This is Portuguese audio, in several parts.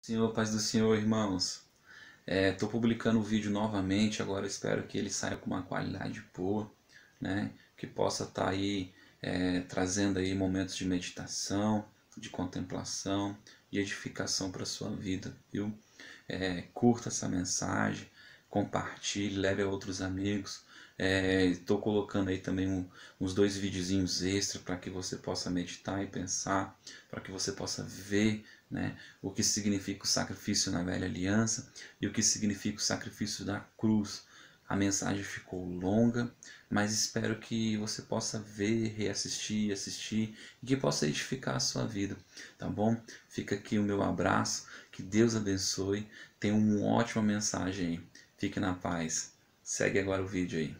Senhor, paz do Senhor, irmãos. Estou publicando o vídeo novamente, agora espero que ele saia com uma qualidade boa, né? Que possa estar aí trazendo aí momentos de meditação, de contemplação e edificação para a sua vida, viu? Curta essa mensagem, compartilhe, leve a outros amigos. Estou colocando aí também uns 2 videozinhos extra para que você possa meditar e pensar, para que você possa ver, né, o que significa o sacrifício na velha aliança e o que significa o sacrifício da cruz. A mensagem ficou longa, mas espero que você possa ver, reassistir, assistir e que possa edificar a sua vida, tá bom? Fica aqui o meu abraço, que Deus abençoe, tenha uma ótima mensagem aí, fique na paz. Segue agora o vídeo aí.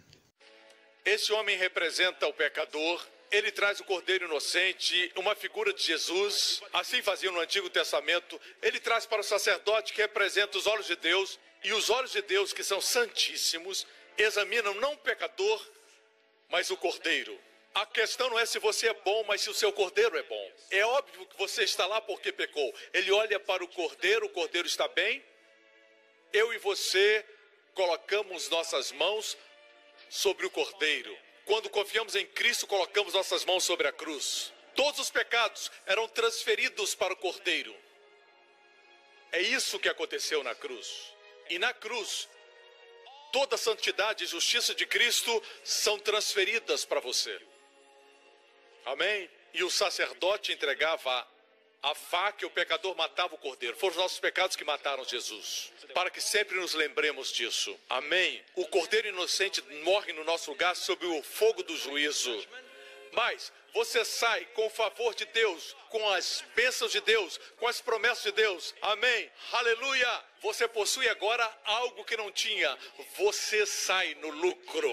Esse homem representa o pecador. Ele traz o Cordeiro Inocente, uma figura de Jesus. Assim fazia no Antigo Testamento. Ele traz para o sacerdote, que representa os olhos de Deus. E os olhos de Deus, que são santíssimos, examinam não o pecador, mas o Cordeiro. A questão não é se você é bom, mas se o seu Cordeiro é bom. É óbvio que você está lá porque pecou. Ele olha para o Cordeiro está bem. Eu e você colocamos nossas mãos sobre o Cordeiro. Quando confiamos em Cristo, colocamos nossas mãos sobre a cruz. Todos os pecados eram transferidos para o Cordeiro. É isso que aconteceu na cruz. E na cruz, toda a santidade e justiça de Cristo são transferidas para você. Amém? E o sacerdote entregava a faca e o pecador matava o Cordeiro. Foram os nossos pecados que mataram Jesus. Para que sempre nos lembremos disso. Amém? O Cordeiro Inocente morre no nosso lugar sob o fogo do juízo. Mas você sai com o favor de Deus, com as bênçãos de Deus, com as promessas de Deus. Amém? Aleluia! Você possui agora algo que não tinha. Você sai no lucro.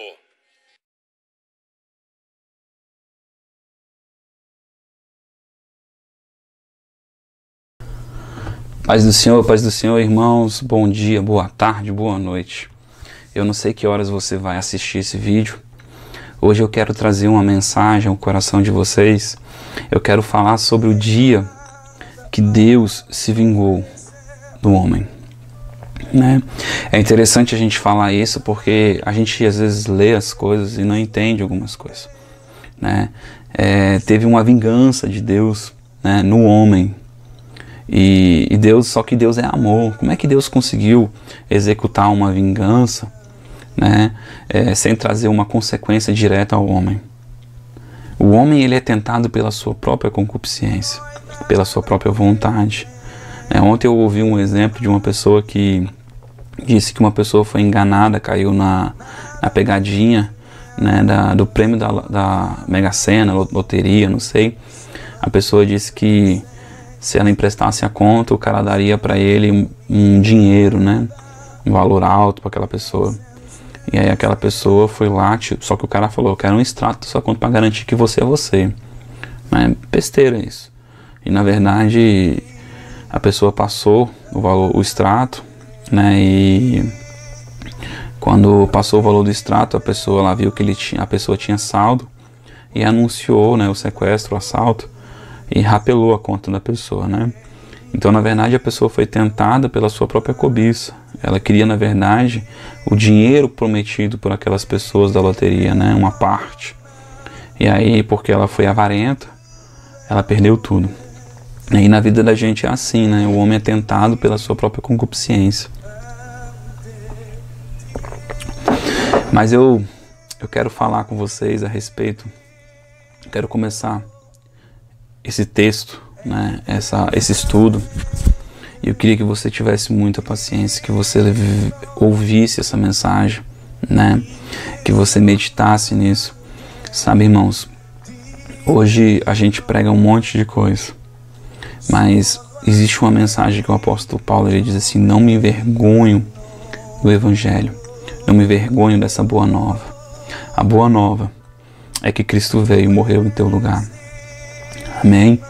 Paz do Senhor, irmãos. Bom dia, boa tarde, boa noite. Eu não sei que horas você vai assistir esse vídeo. Hoje eu quero trazer uma mensagem ao coração de vocês. Eu quero falar sobre o dia que Deus se vingou do homem, né? É interessante a gente falar isso porque a gente às vezes lê as coisas e não entende algumas coisas, né? Teve uma vingança de Deus, né, no homem. E Deus, só que Deus é amor. Como é que Deus conseguiu executar uma vingança, né, sem trazer uma consequência direta ao homem? O homem, ele é tentado pela sua própria concupiscência, pela sua própria vontade. Ontem eu ouvi um exemplo de uma pessoa que disse que uma pessoa foi enganada, caiu na pegadinha, né, do prêmio da Mega Sena, loteria, não sei. A pessoa disse que se ela emprestasse a conta, o cara daria para ele um dinheiro, né? Um valor alto para aquela pessoa. E aí aquela pessoa foi lá, só que o cara falou: eu quero um extrato da sua conta para garantir que você é você. Mas é besteira isso. E na verdade a pessoa passou o extrato, né? E quando passou o valor do extrato, a pessoa lá viu que a pessoa tinha saldo e anunciou, né, o sequestro, o assalto. E rapelou a conta da pessoa, né? Então, na verdade, a pessoa foi tentada pela sua própria cobiça. Ela queria, na verdade, o dinheiro prometido por aquelas pessoas da loteria, né? Uma parte. E aí, porque ela foi avarenta, ela perdeu tudo. E na vida da gente é assim, né? O homem é tentado pela sua própria concupiscência. Mas eu quero falar com vocês a respeito. Quero começar esse texto, né, esse estudo, e eu queria que você tivesse muita paciência, que você ouvisse essa mensagem, né, que você meditasse nisso. Sabe, irmãos, hoje a gente prega um monte de coisa, mas existe uma mensagem que o apóstolo Paulo, ele diz assim: não me envergonho do evangelho, não me envergonho dessa boa nova. A boa nova é que Cristo veio e morreu em teu lugar. Amém?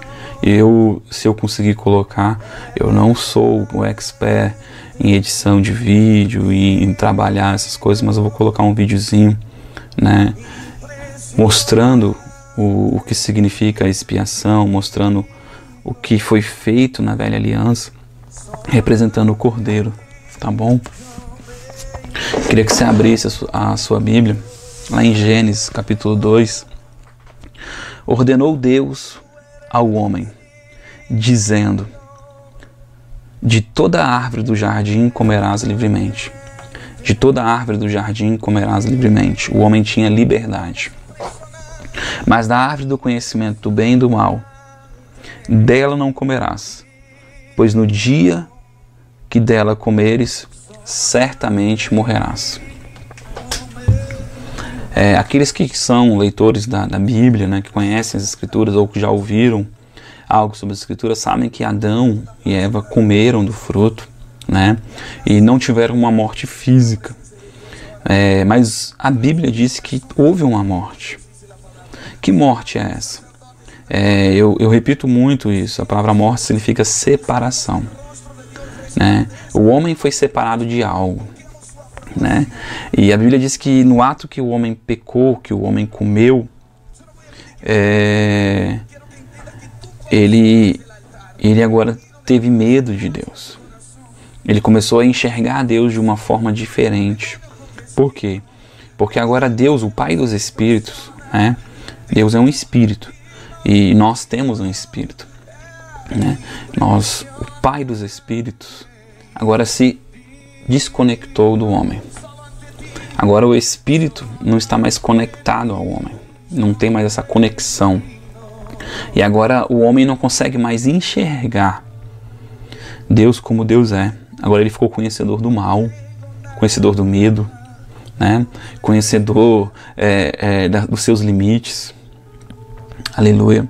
Se eu conseguir colocar, eu não sou o expert em edição de vídeo e em trabalhar essas coisas, mas eu vou colocar um videozinho, né, mostrando o que significa a expiação, mostrando o que foi feito na velha aliança, representando o cordeiro, tá bom? Queria que você abrisse a sua Bíblia, lá em Gênesis capítulo 2. Ordenou Deus ao homem, dizendo: de toda árvore do jardim comerás livremente. De toda árvore do jardim comerás livremente. O homem tinha liberdade. Mas da árvore do conhecimento do bem e do mal, dela não comerás, pois no dia que dela comeres, certamente morrerás. Aqueles que são leitores da Bíblia, né, que conhecem as Escrituras ou que já ouviram algo sobre as Escrituras, sabem que Adão e Eva comeram do fruto, né, e não tiveram uma morte física. Mas a Bíblia diz que houve uma morte. Que morte é essa? Eu repito muito isso. A palavra morte significa separação, né? O homem foi separado de algo, né? E a Bíblia diz que no ato que o homem pecou, que o homem comeu, ele agora teve medo de Deus. Ele começou a enxergar Deus de uma forma diferente. Por quê? Porque agora Deus, o Pai dos Espíritos, né? Deus é um Espírito e nós temos um Espírito, né? O Pai dos Espíritos, agora se desconectou do homem. Agora o Espírito não está mais conectado ao homem, não tem mais essa conexão. E agora o homem não consegue mais enxergar Deus como Deus é. Agora ele ficou conhecedor do mal, conhecedor do medo, né? Conhecedor dos seus limites. Aleluia.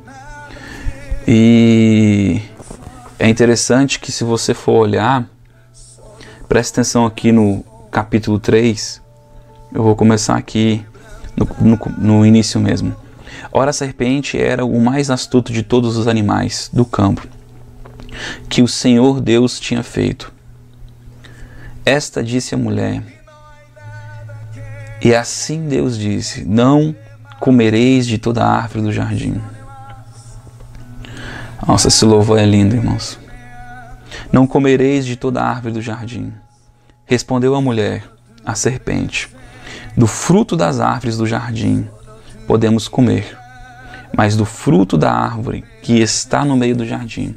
E é interessante que, se você for olhar, preste atenção aqui no capítulo 3, eu vou começar aqui no início mesmo. Ora, a serpente era o mais astuto de todos os animais do campo que o Senhor Deus tinha feito. Esta disse a mulher, e assim Deus disse: não comereis de toda a árvore do jardim. Nossa, esse louvor é lindo, irmãos. Não comereis de toda a árvore do jardim. Respondeu a mulher, a serpente: do fruto das árvores do jardim podemos comer, mas do fruto da árvore que está no meio do jardim,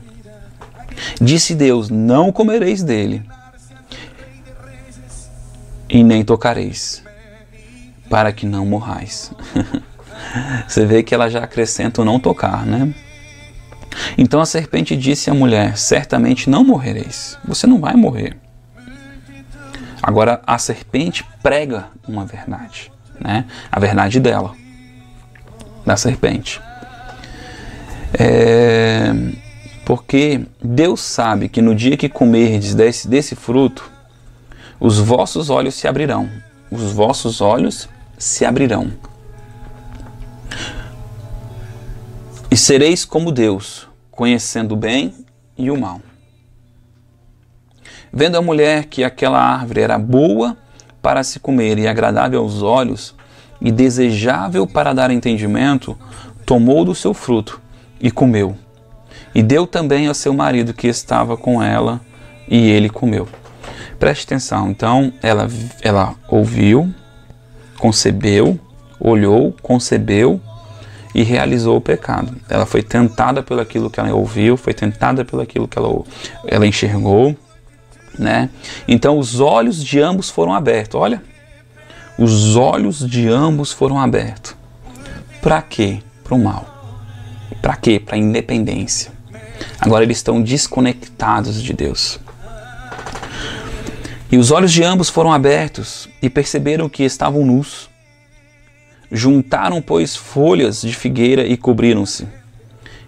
disse Deus: não comereis dele, e nem tocareis, para que não morrais. Você vê que ela já acrescenta o não tocar, né? Então a serpente disse à mulher: certamente não morrereis. Você não vai morrer. Agora a serpente prega uma verdade, né? A verdade dela, da serpente. Porque Deus sabe que no dia que comerdes desse fruto, os vossos olhos se abrirão. Os vossos olhos se abrirão. E sereis como Deus, conhecendo o bem e o mal. Vendo a mulher que aquela árvore era boa para se comer e agradável aos olhos e desejável para dar entendimento, tomou do seu fruto e comeu. E deu também ao seu marido que estava com ela, e ele comeu. Preste atenção. Então ela ouviu, concebeu, olhou, concebeu e realizou o pecado. Ela foi tentada pelo aquilo que ela ouviu, foi tentada pelo aquilo que ela enxergou, né? Então os olhos de ambos foram abertos. Olha, os olhos de ambos foram abertos. Para quê? Para o mal. Para quê? Para a independência. Agora eles estão desconectados de Deus. E os olhos de ambos foram abertos e perceberam que estavam nus. Juntaram, pois, folhas de figueira e cobriram-se.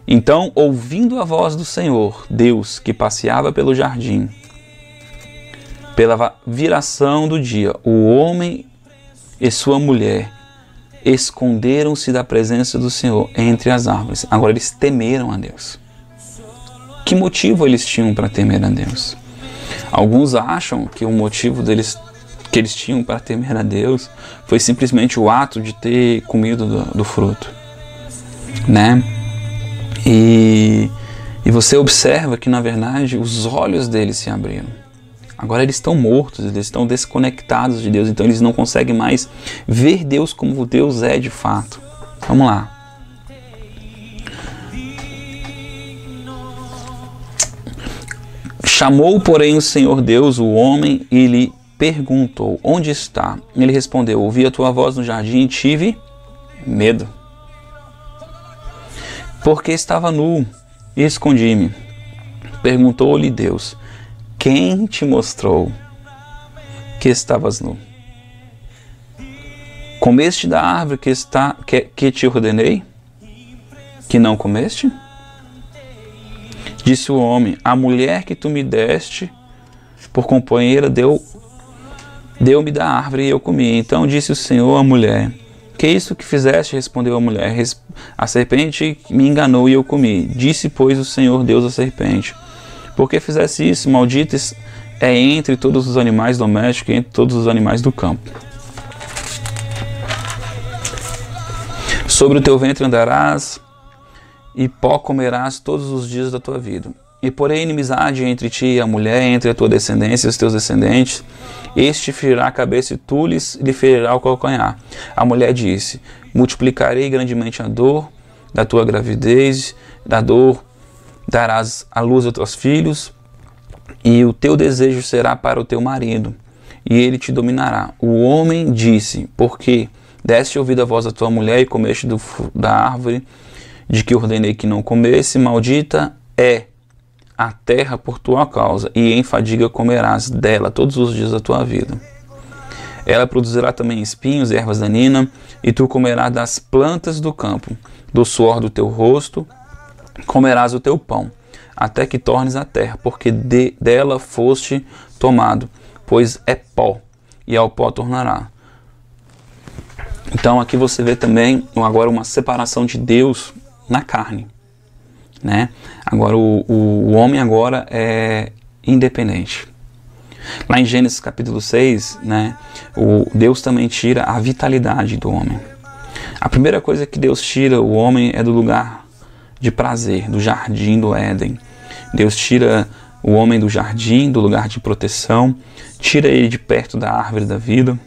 Então, ouvindo a voz do Senhor, Deus, que passeava pelo jardim, pela viração do dia, o homem e sua mulher esconderam-se da presença do Senhor entre as árvores. Agora eles temeram a Deus. Que motivo eles tinham para temer a Deus? Alguns acham que o motivo que eles tinham para temer a Deus foi simplesmente o ato de ter comido do fruto, né? E E você observa que, na verdade, os olhos deles se abriram. Agora eles estão mortos, eles estão desconectados de Deus, então eles não conseguem mais ver Deus como Deus é de fato. Vamos lá. Chamou, porém, o Senhor Deus o homem e lhe perguntou: onde está? Ele respondeu: ouvi a tua voz no jardim e tive medo, porque estava nu e escondi-me. Perguntou-lhe Deus: quem te mostrou que estavas nu? Comeste da árvore que te ordenei, que não comeste? Disse o homem: a mulher que tu me deste por companheira deu-me da árvore e eu comi. Então disse o Senhor à mulher: que isso que fizeste? Respondeu a mulher: a serpente me enganou e eu comi. Disse, pois, o Senhor Deus à serpente: por que fizeste isso? Maldita é entre todos os animais domésticos e entre todos os animais do campo. Sobre o teu ventre andarás e pó comerás todos os dias da tua vida. E porém inimizade entre ti e a mulher, entre a tua descendência e os teus descendentes. Este ferirá a cabeça e tu lhe ferirá o calcanhar. A mulher disse: multiplicarei grandemente a dor da tua gravidez, da dor darás à luz aos teus filhos, e o teu desejo será para o teu marido, e ele te dominará. O homem disse: porque deste ouvido a voz da tua mulher e comeste da árvore de que ordenei que não comesse, maldita é a terra por tua causa, e em fadiga comerás dela todos os dias da tua vida. Ela produzirá também espinhos e ervas daninhas, e tu comerás das plantas do campo, do suor do teu rosto comerás o teu pão, até que tornes a terra, porque dela foste tomado, pois é pó, e ao pó tornará. Então aqui você vê também agora uma separação de Deus na carne, né? Agora o homem agora é independente. Lá em Gênesis capítulo 6, né, Deus também tira a vitalidade do homem. A primeira coisa que Deus tira o homem é do lugar de prazer, do jardim do Éden. Deus tira o homem do jardim, do lugar de proteção, tira ele de perto da árvore da vida,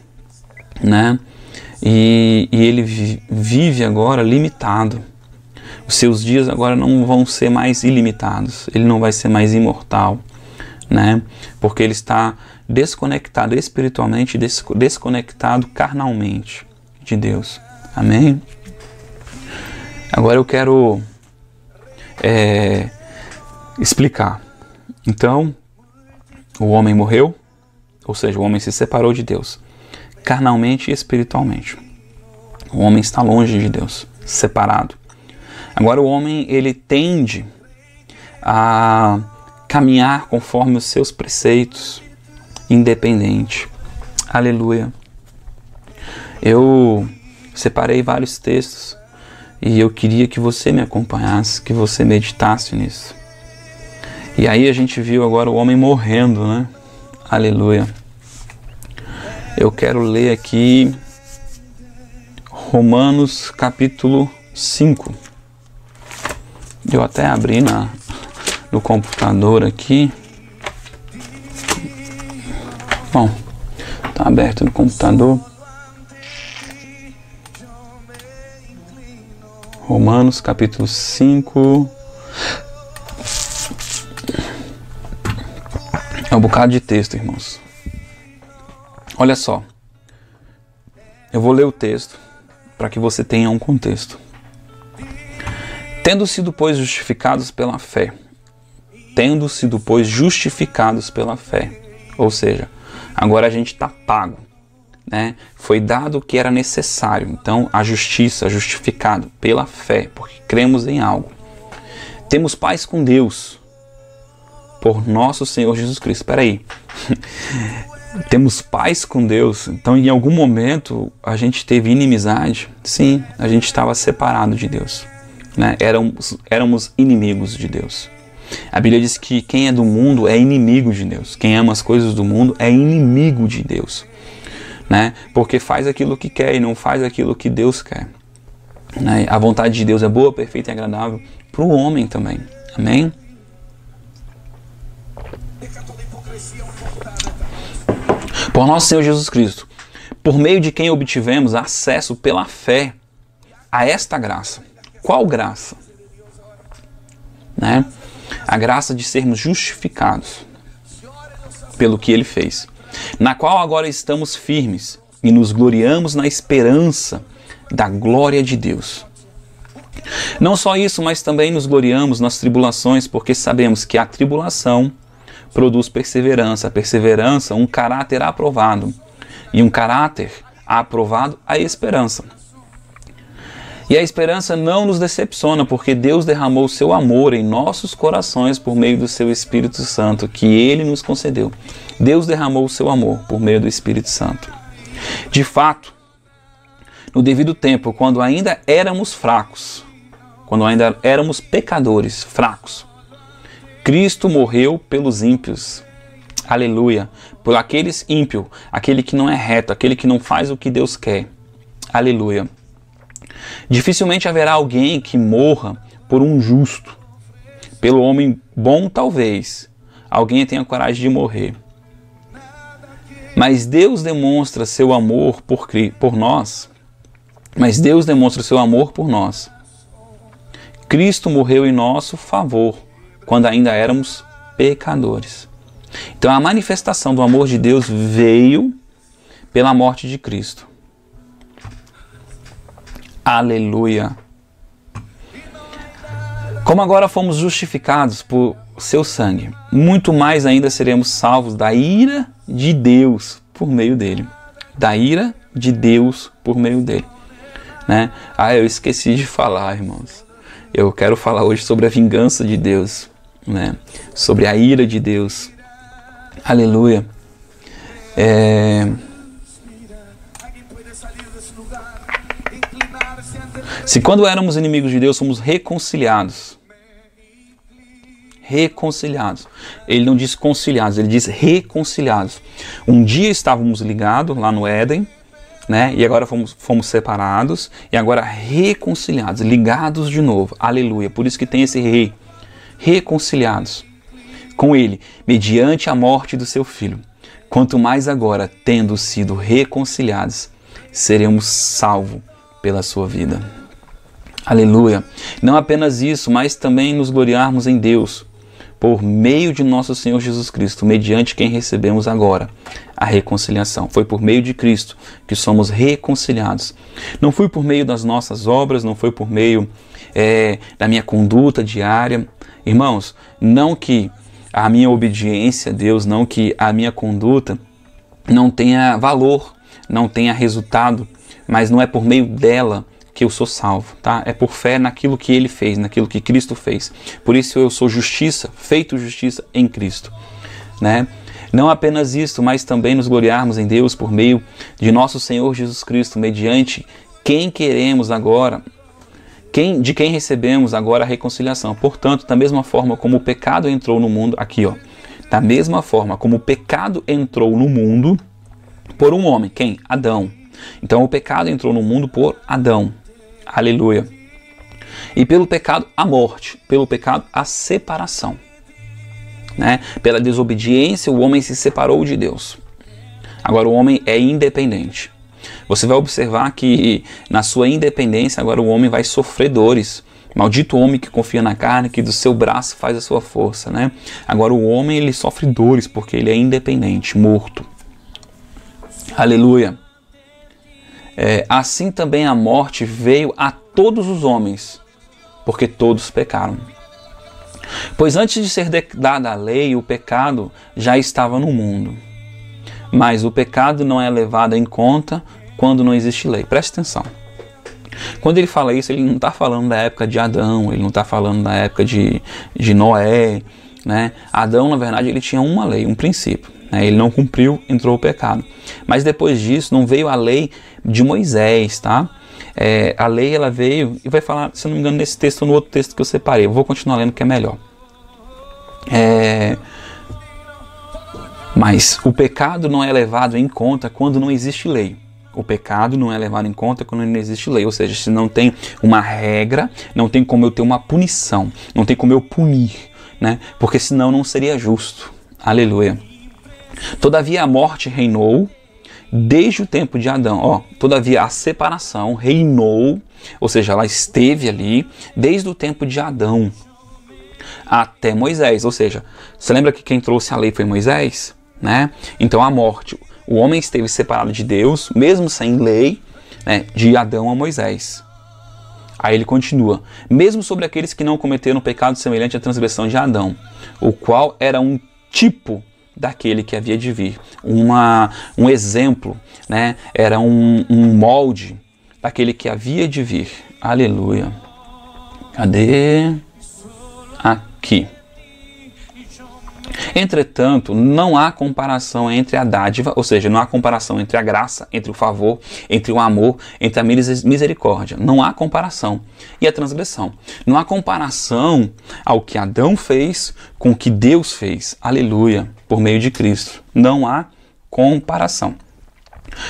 né? E ele vive agora limitado. Os seus dias agora não vão ser mais ilimitados. Ele não vai ser mais imortal, né? Porque ele está desconectado espiritualmente, desconectado carnalmente de Deus. Amém? Agora eu quero explicar. Então, o homem morreu, ou seja, o homem se separou de Deus, carnalmente e espiritualmente. O homem está longe de Deus, separado. Agora o homem, ele tende a caminhar conforme os seus preceitos, independente. Aleluia. Eu separei vários textos e eu queria que você me acompanhasse, que você meditasse nisso. E aí a gente viu agora o homem morrendo, né? Aleluia. Eu quero ler aqui Romanos capítulo 5. Eu até abri no computador aqui. Bom, tá aberto no computador. Romanos capítulo 5. É um bocado de texto, irmãos. Olha só. Eu vou ler o texto para que você tenha um contexto. Tendo sido, pois, justificados pela fé. Tendo sido, pois, justificados pela fé. Ou seja, agora a gente está pago, né? Foi dado o que era necessário. Então, a justiça, justificado pela fé, porque cremos em algo. Temos paz com Deus, por nosso Senhor Jesus Cristo. Espera aí. Temos paz com Deus. Então, em algum momento, a gente teve inimizade. Sim, a gente estava separado de Deus, né? Éramos inimigos de Deus. A Bíblia diz que quem é do mundo é inimigo de Deus. Quem ama as coisas do mundo é inimigo de Deus, né? Porque faz aquilo que quer e não faz aquilo que Deus quer, né? A vontade de Deus é boa, perfeita e agradável para o homem também. Amém? Por nosso Senhor Jesus Cristo, por meio de quem obtivemos acesso pela fé a esta graça. Qual graça? Né? A graça de sermos justificados pelo que Ele fez, na qual agora estamos firmes e nos gloriamos na esperança da glória de Deus. Não só isso, mas também nos gloriamos nas tribulações, porque sabemos que a tribulação produz perseverança, a perseverança um caráter aprovado, e um caráter aprovado a esperança. E a esperança não nos decepciona, porque Deus derramou o seu amor em nossos corações por meio do seu Espírito Santo, que Ele nos concedeu. Deus derramou o seu amor por meio do Espírito Santo. De fato, no devido tempo, quando ainda éramos fracos, quando ainda éramos pecadores, fracos, Cristo morreu pelos ímpios. Aleluia. Por aqueles ímpios, aquele que não é reto, aquele que não faz o que Deus quer. Aleluia. Dificilmente haverá alguém que morra por um justo. Pelo homem bom, talvez alguém tenha coragem de morrer. Mas Deus demonstra seu amor por nós. Mas Deus demonstra seu amor por nós. Cristo morreu em nosso favor, quando ainda éramos pecadores. Então a manifestação do amor de Deus veio pela morte de Cristo. Aleluia. Como agora fomos justificados por seu sangue, muito mais ainda seremos salvos da ira de Deus por meio dele. Da ira de Deus por meio dele. Né? Eu esqueci de falar, irmãos. Eu quero falar hoje sobre a vingança de Deus, né? Sobre a ira de Deus. Aleluia. Se quando éramos inimigos de Deus, somos reconciliados. Reconciliados. Ele não diz conciliados, ele diz reconciliados. Um dia estávamos ligados lá no Éden, né? E agora fomos separados e agora reconciliados, ligados de novo. Aleluia. Por isso que tem esse rei. Reconciliados com Ele, mediante a morte do seu Filho. Quanto mais agora, tendo sido reconciliados, seremos salvos pela sua vida. Aleluia. Não apenas isso, mas também nos gloriarmos em Deus, por meio de nosso Senhor Jesus Cristo, mediante quem recebemos agora a reconciliação. Foi por meio de Cristo que somos reconciliados. Não foi por meio das nossas obras, não foi por meio da minha conduta diária. Irmãos, não que a minha obediência a Deus, não que a minha conduta não tenha valor, não tenha resultado, mas não é por meio dela que eu sou salvo, tá? É por fé naquilo que Ele fez, naquilo que Cristo fez. Por isso eu sou justiça, feito justiça em Cristo, né? Não apenas isso, mas também nos gloriarmos em Deus por meio de nosso Senhor Jesus Cristo, mediante quem queremos agora, de quem recebemos agora a reconciliação. Portanto, da mesma forma como o pecado entrou no mundo, aqui ó, da mesma forma como o pecado entrou no mundo por um homem, quem? Adão. Então o pecado entrou no mundo por Adão. Aleluia. E pelo pecado a morte, pelo pecado a separação. Né? Pela desobediência o homem se separou de Deus. Agora o homem é independente. Você vai observar que na sua independência agora o homem vai sofrer dores. Maldito homem que confia na carne, que do seu braço faz a sua força. Né? Agora o homem ele sofre dores porque ele é independente, morto. Aleluia. Assim também a morte veio a todos os homens, porque todos pecaram. Pois antes de ser dada a lei, o pecado já estava no mundo. Mas o pecado não é levado em conta quando não existe lei. Preste atenção. Quando ele fala isso, ele não está falando da época de Adão, ele não está falando da época de Noé. Né? Adão, na verdade, ele tinha uma lei, um princípio. Ele não cumpriu, entrou o pecado. Mas depois disso, não veio a lei de Moisés, tá? A lei, ela veio, e vai falar, se não me engano, nesse texto ou no outro texto que eu separei. Eu vou continuar lendo que é melhor. Mas o pecado não é levado em conta quando não existe lei. O pecado não é levado em conta quando não existe lei. Ou seja, se não tem uma regra, não tem como eu ter uma punição, não tem como eu punir, né? Porque senão não seria justo. Aleluia. Todavia a morte reinou desde o tempo de Adão. Ó, todavia a separação reinou, ou seja, ela esteve ali desde o tempo de Adão até Moisés. Ou seja, você lembra que quem trouxe a lei foi Moisés, né? Então a morte, o homem esteve separado de Deus, mesmo sem lei, né, de Adão a Moisés. Aí ele continua: mesmo sobre aqueles que não cometeram pecado semelhante à transgressão de Adão, o qual era um tipo daquele que havia de vir, um exemplo, né? Era um molde daquele que havia de vir. Aleluia. Cadê? Aqui. Entretanto, não há comparação entre a dádiva, ou seja, não há comparação entre a graça, entre o favor, entre o amor, entre a misericórdia. Não há comparação. E a transgressão. Não há comparação ao que Adão fez com o que Deus fez. Aleluia. Por meio de Cristo. Não há comparação.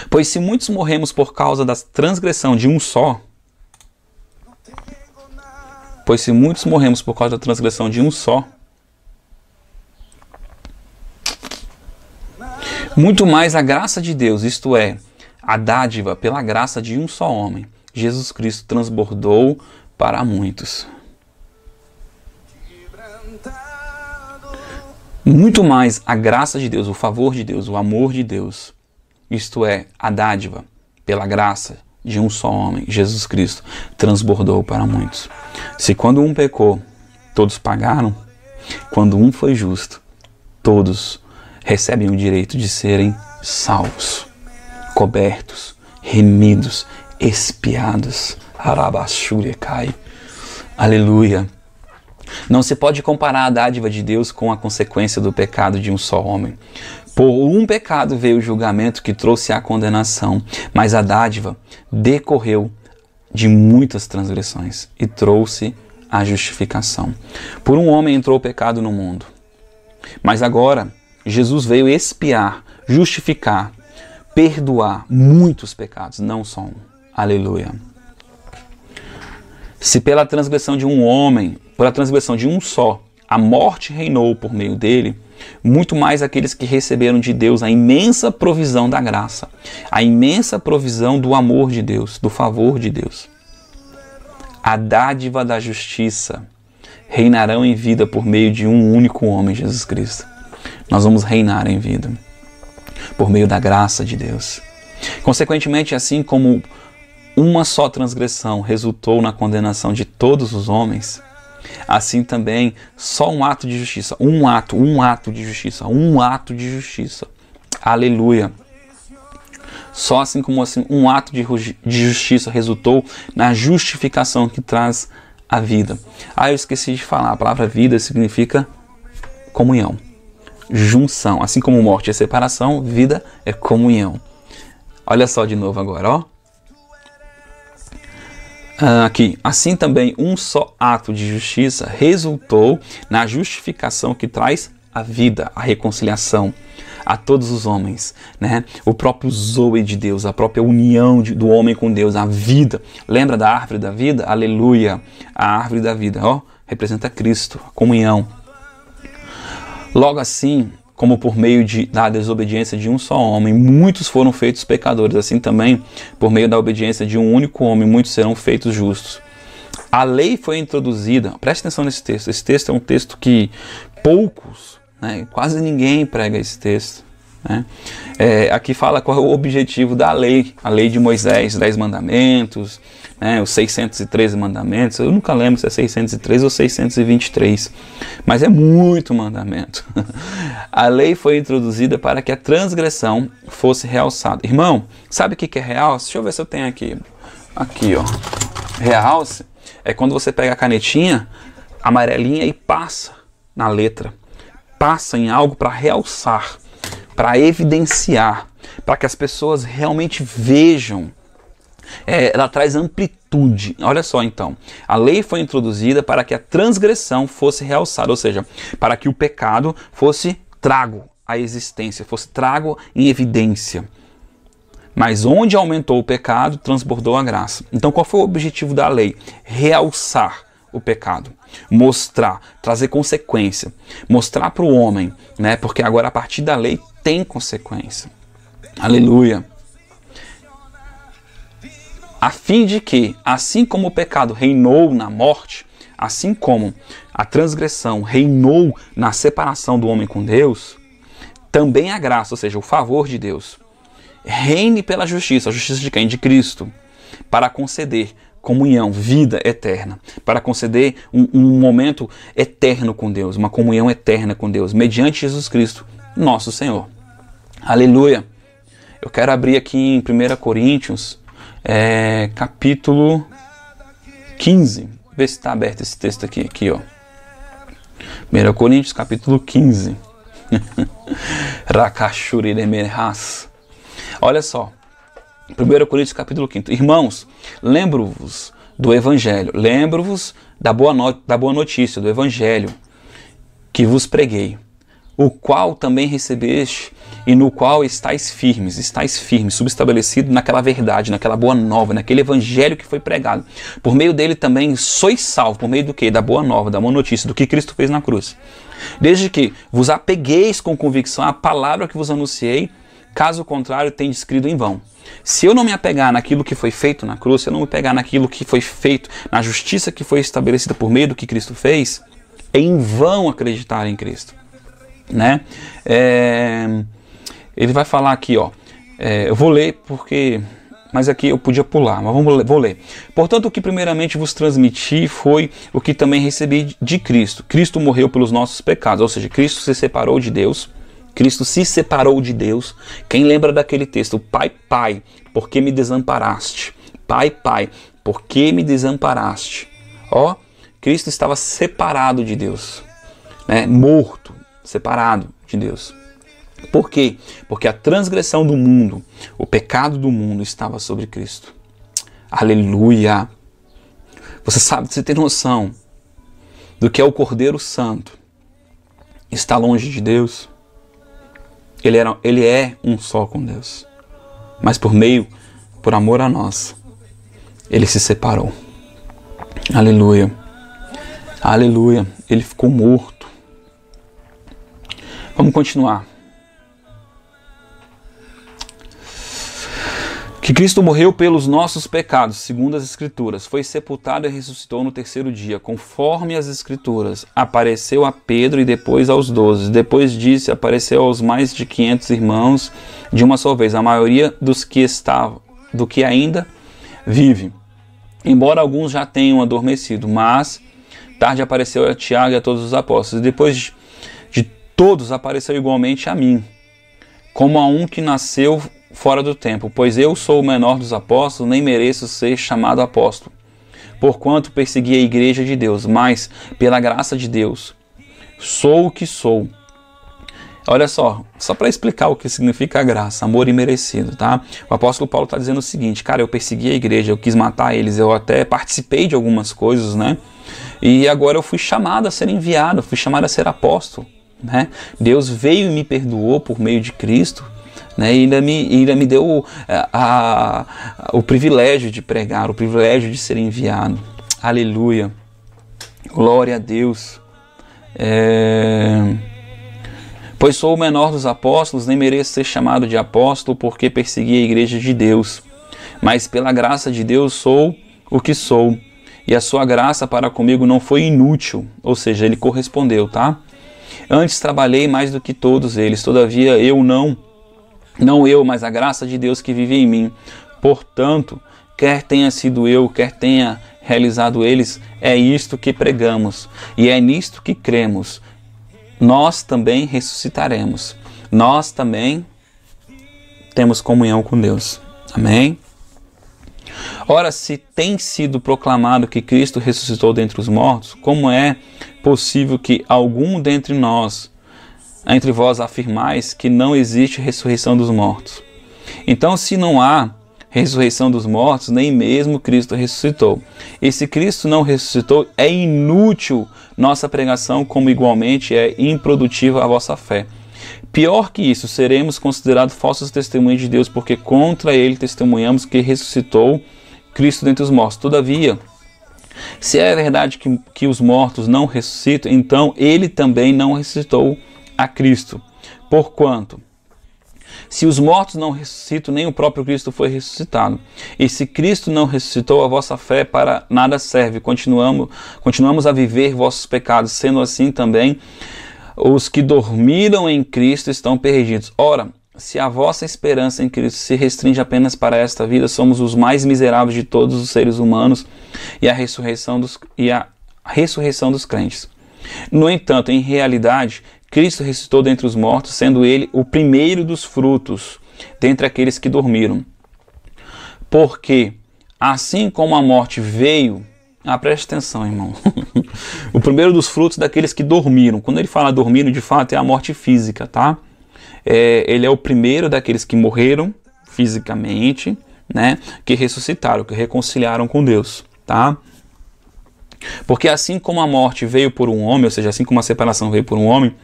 Pois se muitos morremos por causa da transgressão de um só, muito mais a graça de Deus, isto é, a dádiva pela graça de um só homem, Jesus Cristo, transbordou para muitos. Muito mais a graça de Deus, o favor de Deus, o amor de Deus, isto é, a dádiva pela graça de um só homem, Jesus Cristo, transbordou para muitos. Se quando um pecou, todos pagaram, quando um foi justo, todos recebem o direito de serem salvos, cobertos, remidos, expiados. Arabashurekai. Aleluia. Não se pode comparar a dádiva de Deus com a consequência do pecado de um só homem. Por um pecado veio o julgamento que trouxe a condenação, mas a dádiva decorreu de muitas transgressões e trouxe a justificação. Por um homem entrou o pecado no mundo, mas agora Jesus veio expiar, justificar, perdoar muitos pecados, não só um. Aleluia. Se pela transgressão de um homem, pela transgressão de um só, a morte reinou por meio dele, muito mais aqueles que receberam de Deus a imensa provisão da graça, a imensa provisão do amor de Deus, do favor de Deus. A dádiva da justiça reinarão em vida por meio de um único homem, Jesus Cristo. Nós vamos reinar em vida por meio da graça de Deus. Consequentemente, assim como uma só transgressão resultou na condenação de todos os homens, assim também só um ato de justiça, um ato de justiça. Aleluia. Só assim como assim, um ato de justiça resultou na justificação que traz a vida. Eu esqueci de falar, a palavra vida significa comunhão, junção. Assim como morte é separação, vida é comunhão. Olha só de novo agora, ó. Aqui, assim também um só ato de justiça resultou na justificação que traz a vida, a reconciliação a todos os homens, né? O próprio zoe de Deus, a própria união do homem com Deus, a vida. Lembra da árvore da vida? Aleluia! A árvore da vida, ó, representa Cristo, a comunhão. Logo assim, como por meio da desobediência de um só homem, muitos foram feitos pecadores, assim também, por meio da obediência de um único homem, muitos serão feitos justos. A lei foi introduzida, preste atenção nesse texto é um texto que poucos, né, quase ninguém prega esse texto. Né? Aqui fala qual é o objetivo da lei, a lei de Moisés, 10 mandamentos, né, os 613 mandamentos. Eu nunca lembro se é 603 ou 623, mas é muito mandamento. A lei foi introduzida para que a transgressão fosse realçada. Irmão, sabe o que é realce? Deixa eu ver se eu tenho aqui. Aqui, ó. Realce é quando você pega a canetinha amarelinha e passa na letra. Passa em algo para realçar, para evidenciar, para que as pessoas realmente vejam. Ela traz amplitude. Olha só então, a lei foi introduzida para que a transgressão fosse realçada, ou seja, para que o pecado fosse trago à existência, fosse trago em evidência. Mas onde aumentou o pecado, transbordou a graça. Então qual foi o objetivo da lei? Realçar o pecado, mostrar, trazer consequência, mostrar para o homem, né? Porque agora a partir da lei tem consequência. Aleluia. A fim de que, assim como o pecado reinou na morte, assim como a transgressão reinou na separação do homem com Deus, também a graça, ou seja, o favor de Deus, reine pela justiça. A justiça de quem? De Cristo, para conceder comunhão, vida eterna, para conceder um momento eterno com Deus, uma comunhão eterna com Deus, mediante Jesus Cristo, nosso Senhor. Aleluia. Eu quero abrir aqui em 1 Coríntios, capítulo 15. Vê se está aberto esse texto aqui, ó. 1 Coríntios, capítulo 15. Olha só. 1 Coríntios, capítulo 15. Irmãos, lembro-vos do Evangelho. Lembro-vos da boa notícia, do Evangelho que vos preguei, o qual também recebeste e no qual estáis firmes, subestabelecido naquela verdade, naquela boa nova, naquele evangelho que foi pregado. Por meio dele também sois salvos, por meio do quê? Da boa nova, da boa notícia, do que Cristo fez na cruz. Desde que vos apegueis com convicção à palavra que vos anunciei, caso contrário, tendes crido em vão. Se eu não me apegar naquilo que foi feito na cruz, se eu não me pegar naquilo que foi feito, na justiça que foi estabelecida por meio do que Cristo fez, é em vão acreditar em Cristo. Né? Ele vai falar aqui, ó, eu vou ler porque, mas aqui eu podia pular, mas vou ler. Portanto, o que primeiramente vos transmiti foi o que também recebi de Cristo. Cristo morreu pelos nossos pecados, ou seja, Cristo se separou de Deus. Cristo se separou de Deus. Quem lembra daquele texto? Pai, Pai, por que me desamparaste? Pai, Pai, por que me desamparaste? Ó, Cristo estava separado de Deus, né? Morto, separado de Deus. Por quê? Porque a transgressão do mundo, o pecado do mundo estava sobre Cristo. Aleluia! Você tem noção do que é o Cordeiro Santo? Está longe de Deus? Ele é um só com Deus. Mas por amor a nós, ele se separou. Aleluia! Aleluia! Ele ficou morto. Vamos continuar. Que Cristo morreu pelos nossos pecados, segundo as Escrituras, foi sepultado e ressuscitou no terceiro dia, conforme as Escrituras. Apareceu a Pedro e depois aos 12. Depois disso, apareceu aos mais de 500 irmãos de uma só vez, a maioria do que ainda vive. Embora alguns já tenham adormecido, mas tarde apareceu a Tiago e a todos os apóstolos. Depois de todos apareceu igualmente a mim, como a um que nasceu fora do tempo, pois eu sou o menor dos apóstolos, nem mereço ser chamado apóstolo, porquanto persegui a igreja de Deus, mas pela graça de Deus sou o que sou. Olha só para explicar o que significa graça, amor imerecido, tá? O apóstolo Paulo está dizendo o seguinte: cara, eu persegui a igreja, eu quis matar eles, eu até participei de algumas coisas, né? E agora eu fui chamado a ser enviado, fui chamado a ser apóstolo, né? Deus veio e me perdoou por meio de Cristo, né? E ainda me deu o privilégio de pregar, o privilégio de ser enviado. Aleluia! Glória a Deus! Pois sou o menor dos apóstolos, nem mereço ser chamado de apóstolo, porque persegui a igreja de Deus. Mas pela graça de Deus sou o que sou. E a sua graça para comigo não foi inútil, ou seja, ele correspondeu, tá? Antes trabalhei mais do que todos eles, todavia eu não eu, mas a graça de Deus que vive em mim. Portanto, quer tenha sido eu, quer tenha realizado eles, é isto que pregamos, e é nisto que cremos. Nós também ressuscitaremos. Nós também temos comunhão com Deus. Amém? Ora, se tem sido proclamado que Cristo ressuscitou dentre os mortos, como é possível que algum dentre nós, entre vós, afirmais que não existe ressurreição dos mortos? Então, se não há ressurreição dos mortos, nem mesmo Cristo ressuscitou. E se Cristo não ressuscitou, é inútil nossa pregação, como igualmente é improdutiva a vossa fé. Pior que isso, seremos considerados falsos testemunhas de Deus, porque contra ele testemunhamos que ressuscitou Cristo dentre os mortos. Todavia, se é verdade que os mortos não ressuscitam, então ele também não ressuscitou a Cristo. Porquanto, Se os mortos não ressuscitam, nem o próprio Cristo foi ressuscitado. E se Cristo não ressuscitou, a vossa fé para nada serve. Continuamos a viver vossos pecados. Sendo assim também, os que dormiram em Cristo estão perdidos. Ora, se a vossa esperança em Cristo se restringe apenas para esta vida, somos os mais miseráveis de todos os seres humanos e a ressurreição dos crentes. No entanto, em realidade, Cristo ressuscitou dentre os mortos, sendo ele o primeiro dos frutos dentre aqueles que dormiram. Porque, assim como a morte veio... preste atenção, irmão. O primeiro dos frutos daqueles que dormiram. Quando ele fala dormiram, de fato, é a morte física, tá? Ele é o primeiro daqueles que morreram fisicamente, né? Que ressuscitaram, que reconciliaram com Deus, tá? Porque assim como a morte veio por um homem, ou seja, assim como a separação veio por um homem,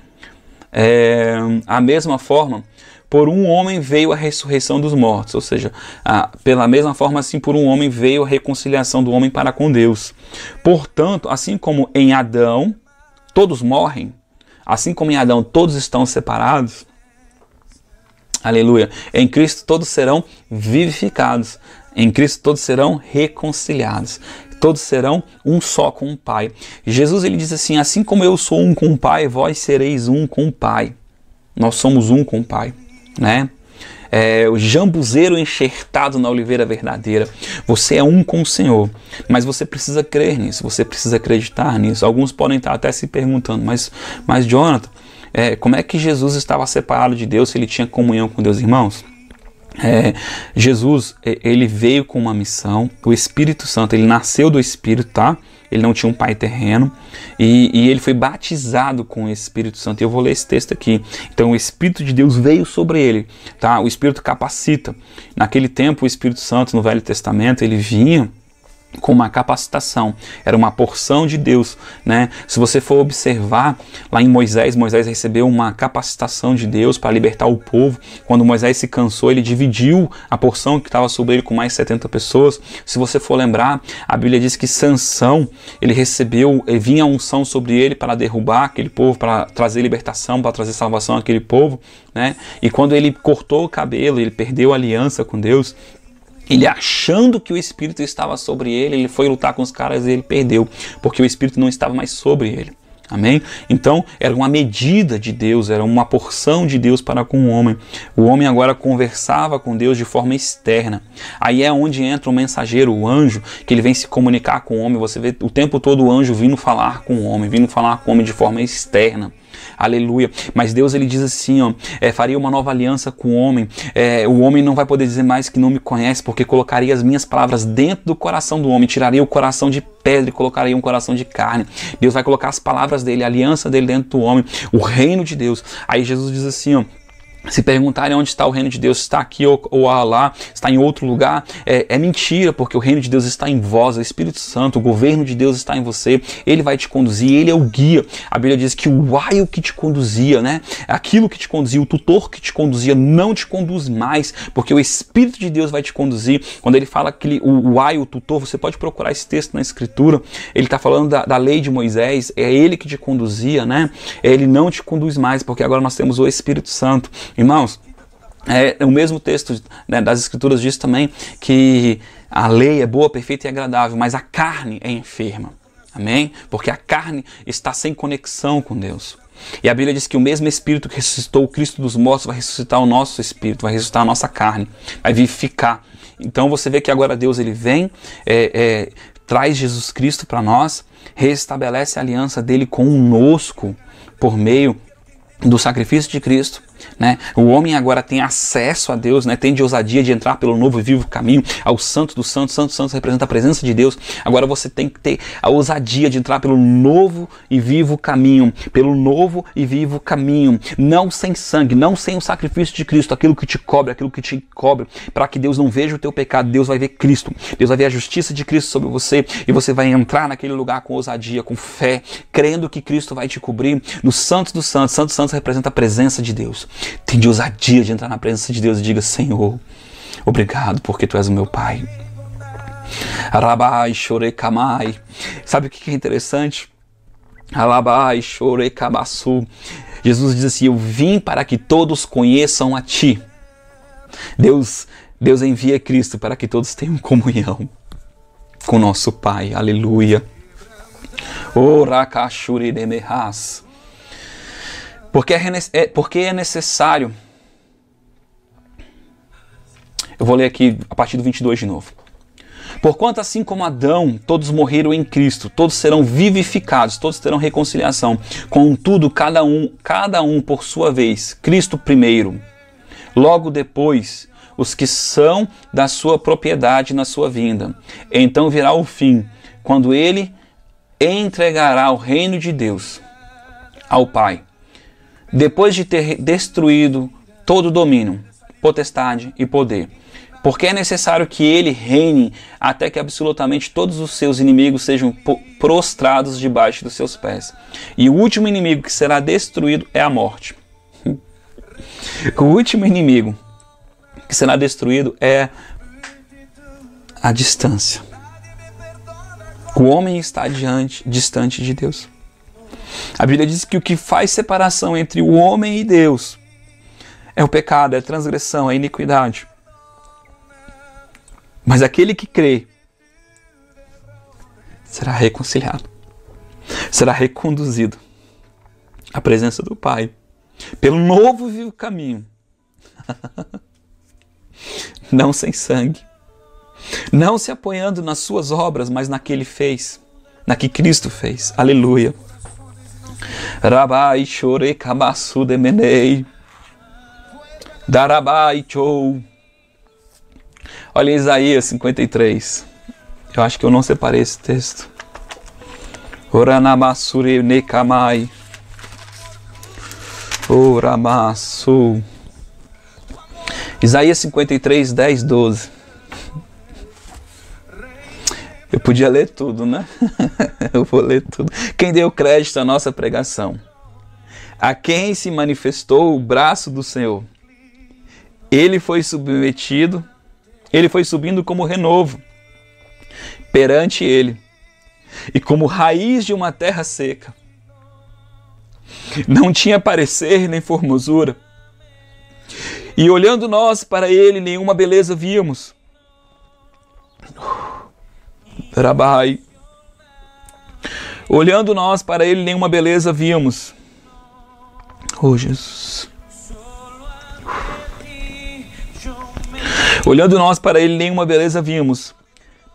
a mesma forma, por um homem veio a ressurreição dos mortos, ou seja, pela mesma forma, assim por um homem veio a reconciliação do homem para com Deus. Portanto, assim como em Adão todos morrem, assim como em Adão todos estão separados, aleluia, em Cristo todos serão vivificados, em Cristo todos serão reconciliados. Todos serão um só com o Pai. Jesus ele diz assim, assim como eu sou um com o Pai, vós sereis um com o Pai. Nós somos um com o Pai, né? O jambuzeiro enxertado na oliveira verdadeira. Você é um com o Senhor, mas você precisa crer nisso, você precisa acreditar nisso. Alguns podem estar até se perguntando, mas Jonathan, como é que Jesus estava separado de Deus se ele tinha comunhão com Deus, irmãos? Jesus, ele veio com uma missão, o Espírito Santo, ele nasceu do Espírito, tá? Ele não tinha um pai terreno e ele foi batizado com o Espírito Santo. E eu vou ler esse texto aqui. Então o Espírito de Deus veio sobre ele, tá? O Espírito capacita. Naquele tempo o Espírito Santo no Velho Testamento, ele vinha com uma capacitação, era uma porção de Deus, né? Se você for observar lá em Moisés recebeu uma capacitação de Deus para libertar o povo. Quando Moisés se cansou, ele dividiu a porção que estava sobre ele com mais 70 pessoas. Se você for lembrar, a Bíblia diz que Sansão, ele vinha a unção sobre ele para derrubar aquele povo, para trazer libertação, para trazer salvação àquele povo, né? E quando ele cortou o cabelo, ele perdeu a aliança com Deus. Ele achando que o Espírito estava sobre ele, ele foi lutar com os caras e ele perdeu, porque o Espírito não estava mais sobre ele. Amém? Então, era uma medida de Deus, era uma porção de Deus para com o homem. O homem agora conversava com Deus de forma externa. Aí é onde entra o mensageiro, o anjo, que ele vem se comunicar com o homem. Você vê o tempo todo o anjo vindo falar com o homem de forma externa. Aleluia. Mas Deus ele diz assim, faria uma nova aliança com o homem. O homem não vai poder dizer mais que não me conhece, porque colocaria as minhas palavras dentro do coração do homem, tiraria o coração de pedra e colocaria um coração de carne. Deus vai colocar as palavras dele, a aliança dele dentro do homem, o reino de Deus. Aí Jesus diz assim, se perguntarem onde está o reino de Deus, está aqui ou lá, está em outro lugar, é mentira, porque o reino de Deus está em vós, o Espírito Santo, o governo de Deus está em você, ele vai te conduzir, ele é o guia. A Bíblia diz que o aio que te conduzia, né? Aquilo que te conduzia, o tutor que te conduzia, não te conduz mais, porque o Espírito de Deus vai te conduzir. Quando ele fala que o aio, o tutor, você pode procurar esse texto na Escritura, ele está falando da lei de Moisés, é ele que te conduzia, né? Ele não te conduz mais, porque agora nós temos o Espírito Santo. Irmãos, o mesmo texto, né, das Escrituras diz também que a lei é boa, perfeita e agradável, mas a carne é enferma. Amém? Porque a carne está sem conexão com Deus. E a Bíblia diz que o mesmo Espírito que ressuscitou o Cristo dos mortos vai ressuscitar o nosso Espírito, vai ressuscitar a nossa carne, vai vivificar. Então você vê que agora Deus ele vem, traz Jesus Cristo para nós, restabelece a aliança dele conosco por meio do sacrifício de Cristo, né? O homem agora tem acesso a Deus, né? Tem de ousadia de entrar pelo novo e vivo caminho, ao Santo dos Santos. Santo dos Santos representa a presença de Deus. Agora você tem que ter a ousadia de entrar pelo novo e vivo caminho, não sem sangue, não sem o sacrifício de Cristo, aquilo que te cobre, para que Deus não veja o teu pecado. Deus vai ver Cristo, Deus vai ver a justiça de Cristo sobre você, e você vai entrar naquele lugar com ousadia, com fé, crendo que Cristo vai te cobrir no Santo dos Santos. Santo dos Santos representa a presença de Deus. Tem de ousadia de entrar na presença de Deus e diga: Senhor, obrigado porque Tu és o meu Pai. Arabai, chorei, camai. Sabe o que é interessante? Alabai, chorei, cabaçu. Jesus diz assim: eu vim para que todos conheçam a Ti. Deus envia Cristo para que todos tenham comunhão com nosso Pai. Aleluia. Porque é necessário. Eu vou ler aqui a partir do 22 de novo. Porquanto assim como Adão, todos morreram em Cristo, todos serão vivificados, todos terão reconciliação. Contudo, cada um por sua vez, Cristo primeiro, logo depois, os que são da sua propriedade na sua vinda. Então virá o fim, quando ele entregará o reino de Deus ao Pai, depois de ter destruído todo domínio, potestade e poder. Porque é necessário que ele reine até que absolutamente todos os seus inimigos sejam prostrados debaixo dos seus pés. E o último inimigo que será destruído é a morte. O último inimigo que será destruído é a distância. O homem está distante de Deus. A Bíblia diz que o que faz separação entre o homem e Deus é o pecado, é a transgressão, é a iniquidade. Mas aquele que crê será reconciliado, será reconduzido à presença do Pai, pelo novo e vivo caminho. Não sem sangue, não se apoiando nas suas obras, mas na que ele fez, na que Cristo fez. Aleluia. Rabai chore kabasu demenei. Darabai chou. Olha em Isaías 53. Eu acho que eu não separei esse texto. Oranamasure nekamai. Oramasu. Isaías 53, 10, 12. Eu podia ler tudo, né? Eu vou ler tudo. Quem deu crédito à nossa pregação? A quem se manifestou o braço do Senhor? Ele foi submetido. Ele foi subindo como renovo perante ele, e como raiz de uma terra seca. Não tinha parecer nem formosura, e olhando nós para ele, nenhuma beleza víamos. Rabai. Olhando nós para ele, nenhuma beleza víamos. Oh, Jesus. Olhando nós para ele, nenhuma beleza vimos,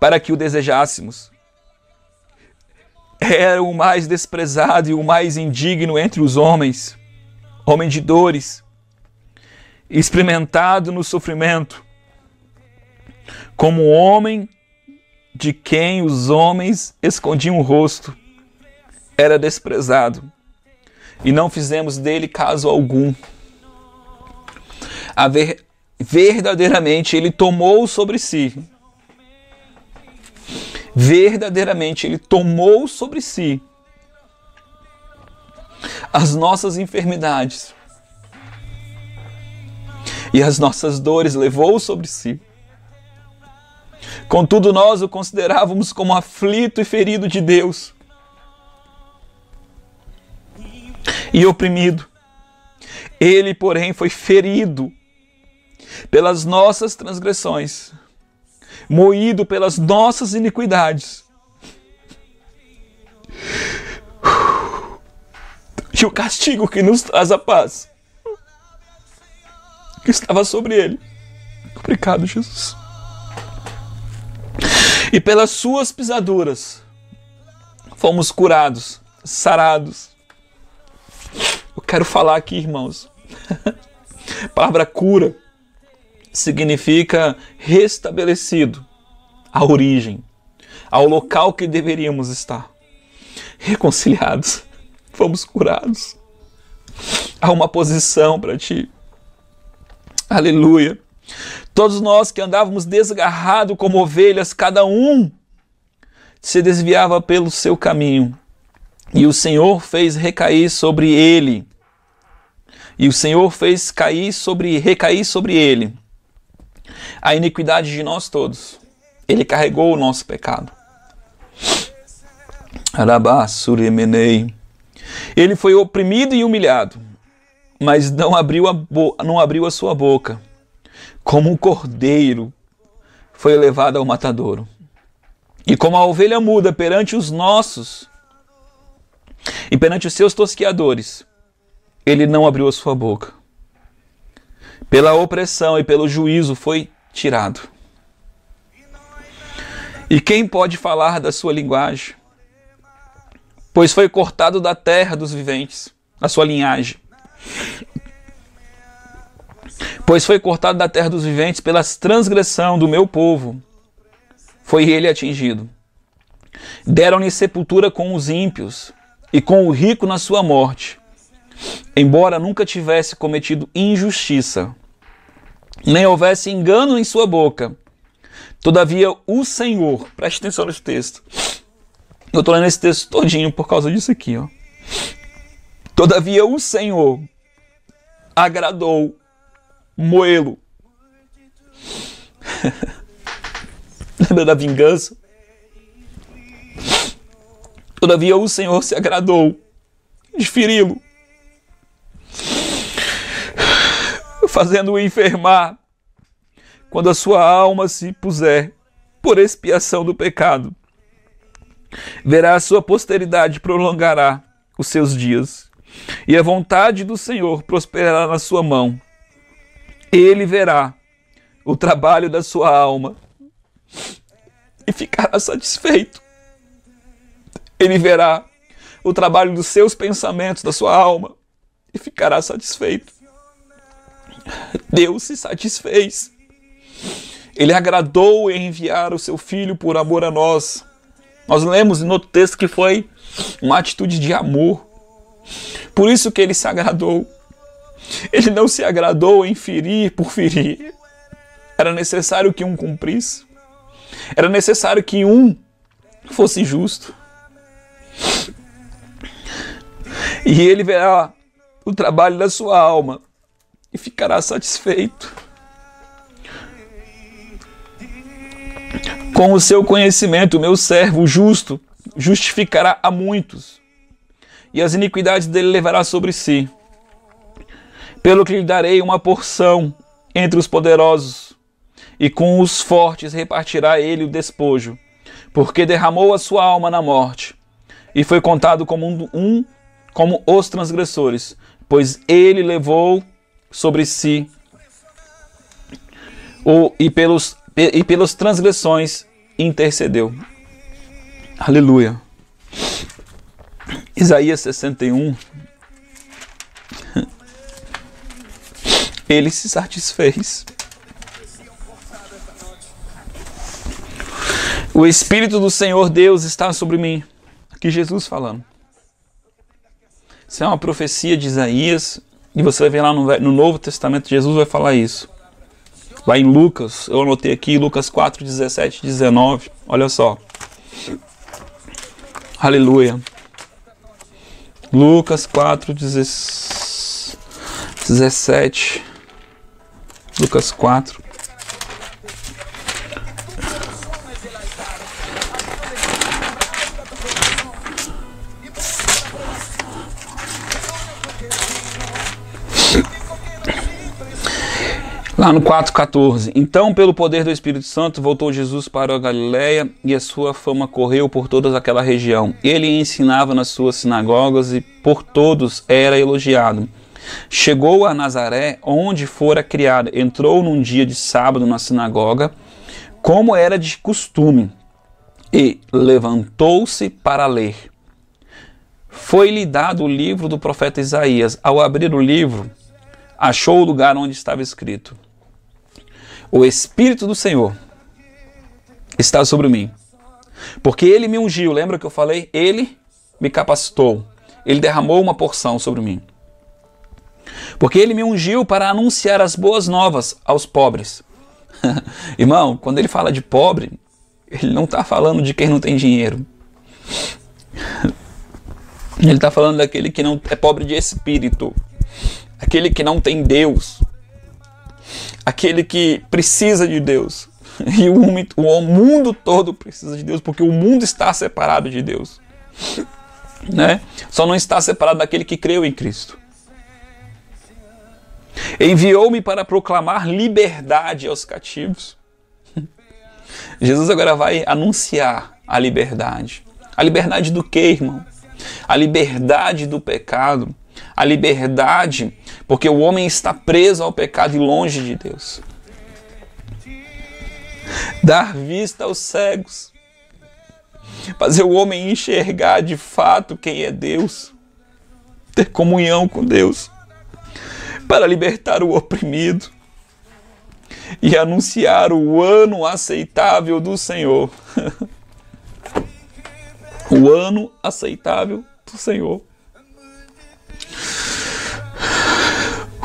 para que o desejássemos. Era o mais desprezado e o mais indigno entre os homens, homem de dores, experimentado no sofrimento, como um homem de quem os homens escondiam o rosto. Era desprezado, e não fizemos dele caso algum. Verdadeiramente ele tomou sobre si. Verdadeiramente ele tomou sobre si as nossas enfermidades e as nossas dores levou sobre si. Contudo, nós o considerávamos como aflito e ferido de Deus e oprimido. Ele, porém, foi ferido pelas nossas transgressões, moído pelas nossas iniquidades. E o castigo que nos traz a paz, que estava sobre ele. Obrigado, Jesus. E pelas suas pisaduras fomos curados, sarados. Eu quero falar aqui, irmãos. A palavra cura significa restabelecido à origem, ao local que deveríamos estar. Reconciliados, fomos curados. Há uma posição para ti. Aleluia. Todos nós que andávamos desgarrados como ovelhas, cada um se desviava pelo seu caminho. E o Senhor fez recair sobre ele. E o Senhor fez recair sobre ele a iniquidade de nós todos. Ele carregou o nosso pecado. Ele foi oprimido e humilhado, mas não abriu a sua boca. como um cordeiro foi levado ao matadouro. E como a ovelha muda perante os nossos e perante os seus tosqueadores, ele não abriu a sua boca. Pela opressão e pelo juízo foi tirado. E quem pode falar da sua linguagem? Pois foi cortado da terra dos viventes, a sua linhagem. Pois foi cortado da terra dos viventes pelas transgressão do meu povo. Foi ele atingido. Deram-lhe sepultura com os ímpios e com o rico na sua morte, embora nunca tivesse cometido injustiça, nem houvesse engano em sua boca. Todavia o Senhor, preste atenção nesse texto, eu estou lendo esse texto todinho por causa disso aqui, ó. Todavia o Senhor agradou moê-lo. Lembra da vingança? Todavia o Senhor se agradou de feri-lo, fazendo-o enfermar, quando a sua alma se puser por expiação do pecado. Verá a sua posteridade, prolongará os seus dias, e a vontade do Senhor prosperará na sua mão. Ele verá o trabalho da sua alma e ficará satisfeito. Ele verá o trabalho dos seus pensamentos, da sua alma, e ficará satisfeito. Deus se satisfez. Ele agradou em enviar o seu Filho por amor a nós. Nós lemos no texto que foi uma atitude de amor. Por isso que ele se agradou. Ele não se agradou em ferir por ferir. Era necessário que um cumprisse. Era necessário que um fosse justo. E ele verá o trabalho da sua alma e ficará satisfeito. Com o seu conhecimento, o meu servo justo justificará a muitos, e as iniquidades dele levará sobre si. Pelo que lhe darei uma porção entre os poderosos, e com os fortes repartirá ele o despojo, porque derramou a sua alma na morte, e foi contado como como os transgressores, pois ele levou sobre si e pelas transgressões intercedeu. Aleluia. Isaías 61. Ele se satisfez. O Espírito do Senhor Deus está sobre mim. Aqui Jesus falando. Isso é uma profecia de Isaías. E você vai ver lá no Novo Testamento, Jesus vai falar isso. Lá em Lucas, eu anotei aqui, Lucas 4, 17 e 19. Olha só. Aleluia. Lucas 4, 17. Lucas 4. Lá no 4,14. Então, pelo poder do Espírito Santo, voltou Jesus para a Galileia, e a sua fama correu por toda aquela região. Ele ensinava nas suas sinagogas e por todos era elogiado. Chegou a Nazaré, onde fora criado. Entrou num dia de sábado na sinagoga, como era de costume, e levantou-se para ler. Foi-lhe dado o livro do profeta Isaías. Ao abrir o livro, achou o lugar onde estava escrito: o Espírito do Senhor está sobre mim, porque Ele me ungiu. Lembra que eu falei? Ele me capacitou. Ele derramou uma porção sobre mim. Porque Ele me ungiu para anunciar as boas novas aos pobres. Irmão, quando Ele fala de pobre, Ele não está falando de quem não tem dinheiro. Ele está falando daquele que não é pobre de espírito. Aquele que não tem Deus. Aquele que precisa de Deus. E o mundo todo precisa de Deus, porque o mundo está separado de Deus. Né? Só não está separado daquele que creu em Cristo. Enviou-me para proclamar liberdade aos cativos. Jesus agora vai anunciar a liberdade. A liberdade do quê, irmão? A liberdade do pecado. A liberdade porque o homem está preso ao pecado e longe de Deus. Dar vista aos cegos. Fazer o homem enxergar de fato quem é Deus. Ter comunhão com Deus. Para libertar o oprimido. E anunciar o ano aceitável do Senhor. O ano aceitável do Senhor.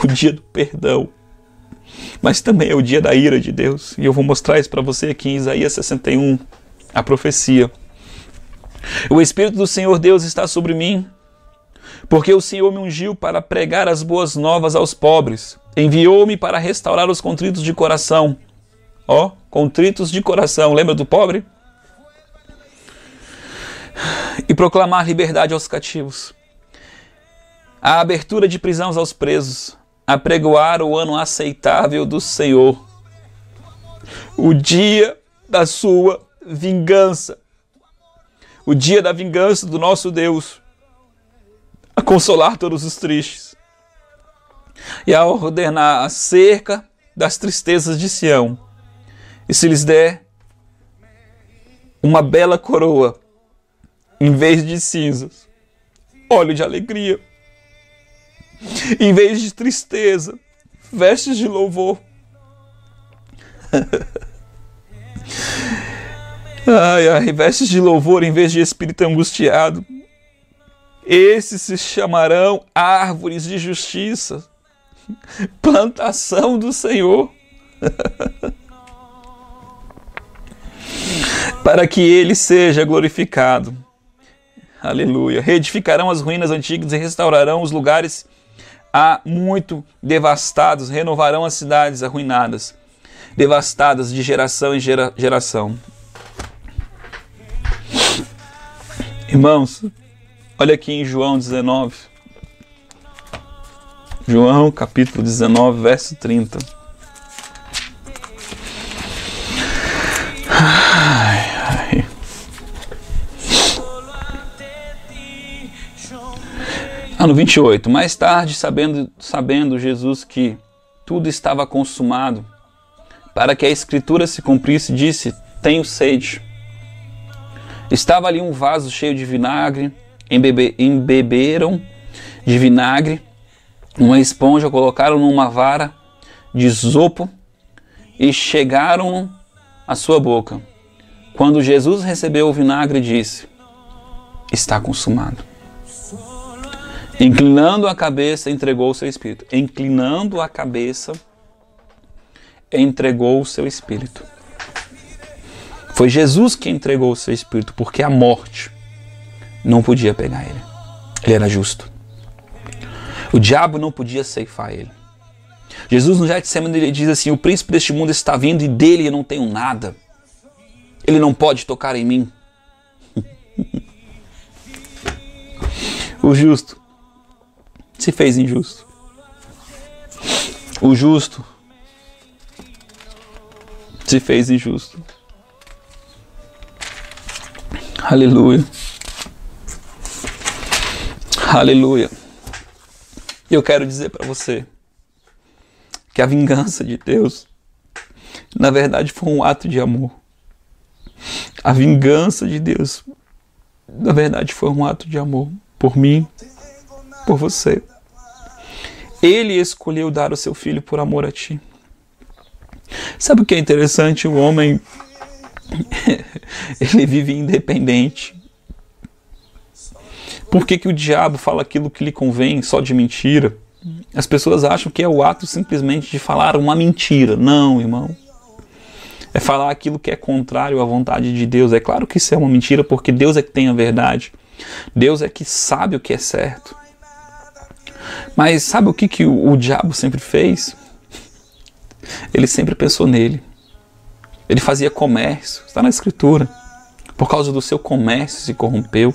O dia do perdão. Mas também é o dia da ira de Deus. E eu vou mostrar isso para você aqui em Isaías 61. A profecia. O Espírito do Senhor Deus está sobre mim. Porque o Senhor me ungiu para pregar as boas novas aos pobres. Enviou-me para restaurar os contritos de coração. Ó, contritos de coração. Lembra do pobre? E proclamar liberdade aos cativos. A abertura de prisões aos presos. Apregoar o ano aceitável do Senhor. O dia da sua vingança. O dia da vingança do nosso Deus. A consolar todos os tristes. E a ordenar acerca das tristezas de Sião. E se lhes der uma bela coroa, em vez de cinzas, óleo de alegria. Em vez de tristeza, vestes de louvor. Ai, ai, vestes de louvor em vez de espírito angustiado. Esses se chamarão árvores de justiça, plantação do Senhor, para que ele seja glorificado. Aleluia. Reedificarão as ruínas antigas e restaurarão os lugares há muito devastados, renovarão as cidades arruinadas, devastadas de geração em geração. Irmãos, olha aqui em João 19. João capítulo 19, verso 30. Ai, ai. No 28, mais tarde, sabendo Jesus que tudo estava consumado, para que a Escritura se cumprisse, disse: tenho sede. Estava ali um vaso cheio de vinagre, embeberam de vinagre, uma esponja, colocaram numa vara de isopo e chegaram à sua boca. Quando Jesus recebeu o vinagre, disse: está consumado. Inclinando a cabeça, entregou o seu espírito. Inclinando a cabeça, entregou o seu espírito. Foi Jesus que entregou o seu espírito, porque a morte não podia pegar ele. Ele era justo. O diabo não podia ceifar ele. Jesus no Getsemane ele diz assim: o príncipe deste mundo está vindo e dele eu não tenho nada. Ele não pode tocar em mim. O justo se fez injusto. O justo se fez injusto. Aleluia. Aleluia. Eu quero dizer para você que a vingança de Deus, na verdade, foi um ato de amor. A vingança de Deus, na verdade, foi um ato de amor por mim, por você. Ele escolheu dar o seu filho por amor a ti. Sabe o que é interessante? O homem, ele vive independente. Por que o diabo fala aquilo que lhe convém só de mentira? As pessoas acham que é o ato simplesmente de falar uma mentira. Não, irmão. É falar aquilo que é contrário à vontade de Deus. É claro que isso é uma mentira, porque Deus é que tem a verdade. Deus é que sabe o que é certo. Mas sabe o que o diabo sempre fez? Ele sempre pensou nele. Ele fazia comércio. Está na Escritura. Por causa do seu comércio se corrompeu.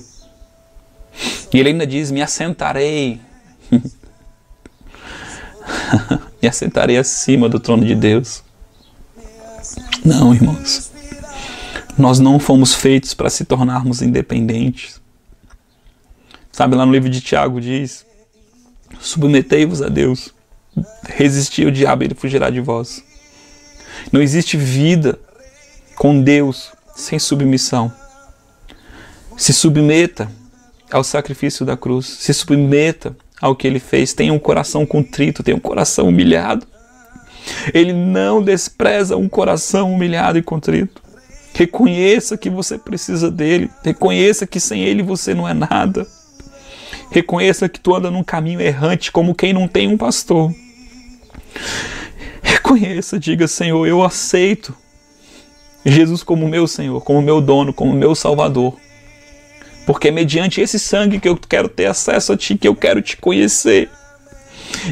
E ele ainda diz: me assentarei e assentarei acima do trono de Deus. Não, irmãos. Nós não fomos feitos para se tornarmos independentes. Sabe, lá no livro de Tiago diz: submetei-vos a Deus, resisti ao diabo e ele fugirá de vós. Não existe vida com Deus sem submissão. Se submeta ao sacrifício da cruz, se submeta ao que ele fez. Tenha um coração contrito, tenha um coração humilhado. Ele não despreza um coração humilhado e contrito. Reconheça que você precisa dele. Reconheça que sem ele você não é nada. Reconheça que tu anda num caminho errante como quem não tem um pastor. Reconheça, diga: Senhor, eu aceito Jesus como meu Senhor, como meu dono, como meu Salvador. Porque é mediante esse sangue que eu quero ter acesso a Ti, que eu quero Te conhecer.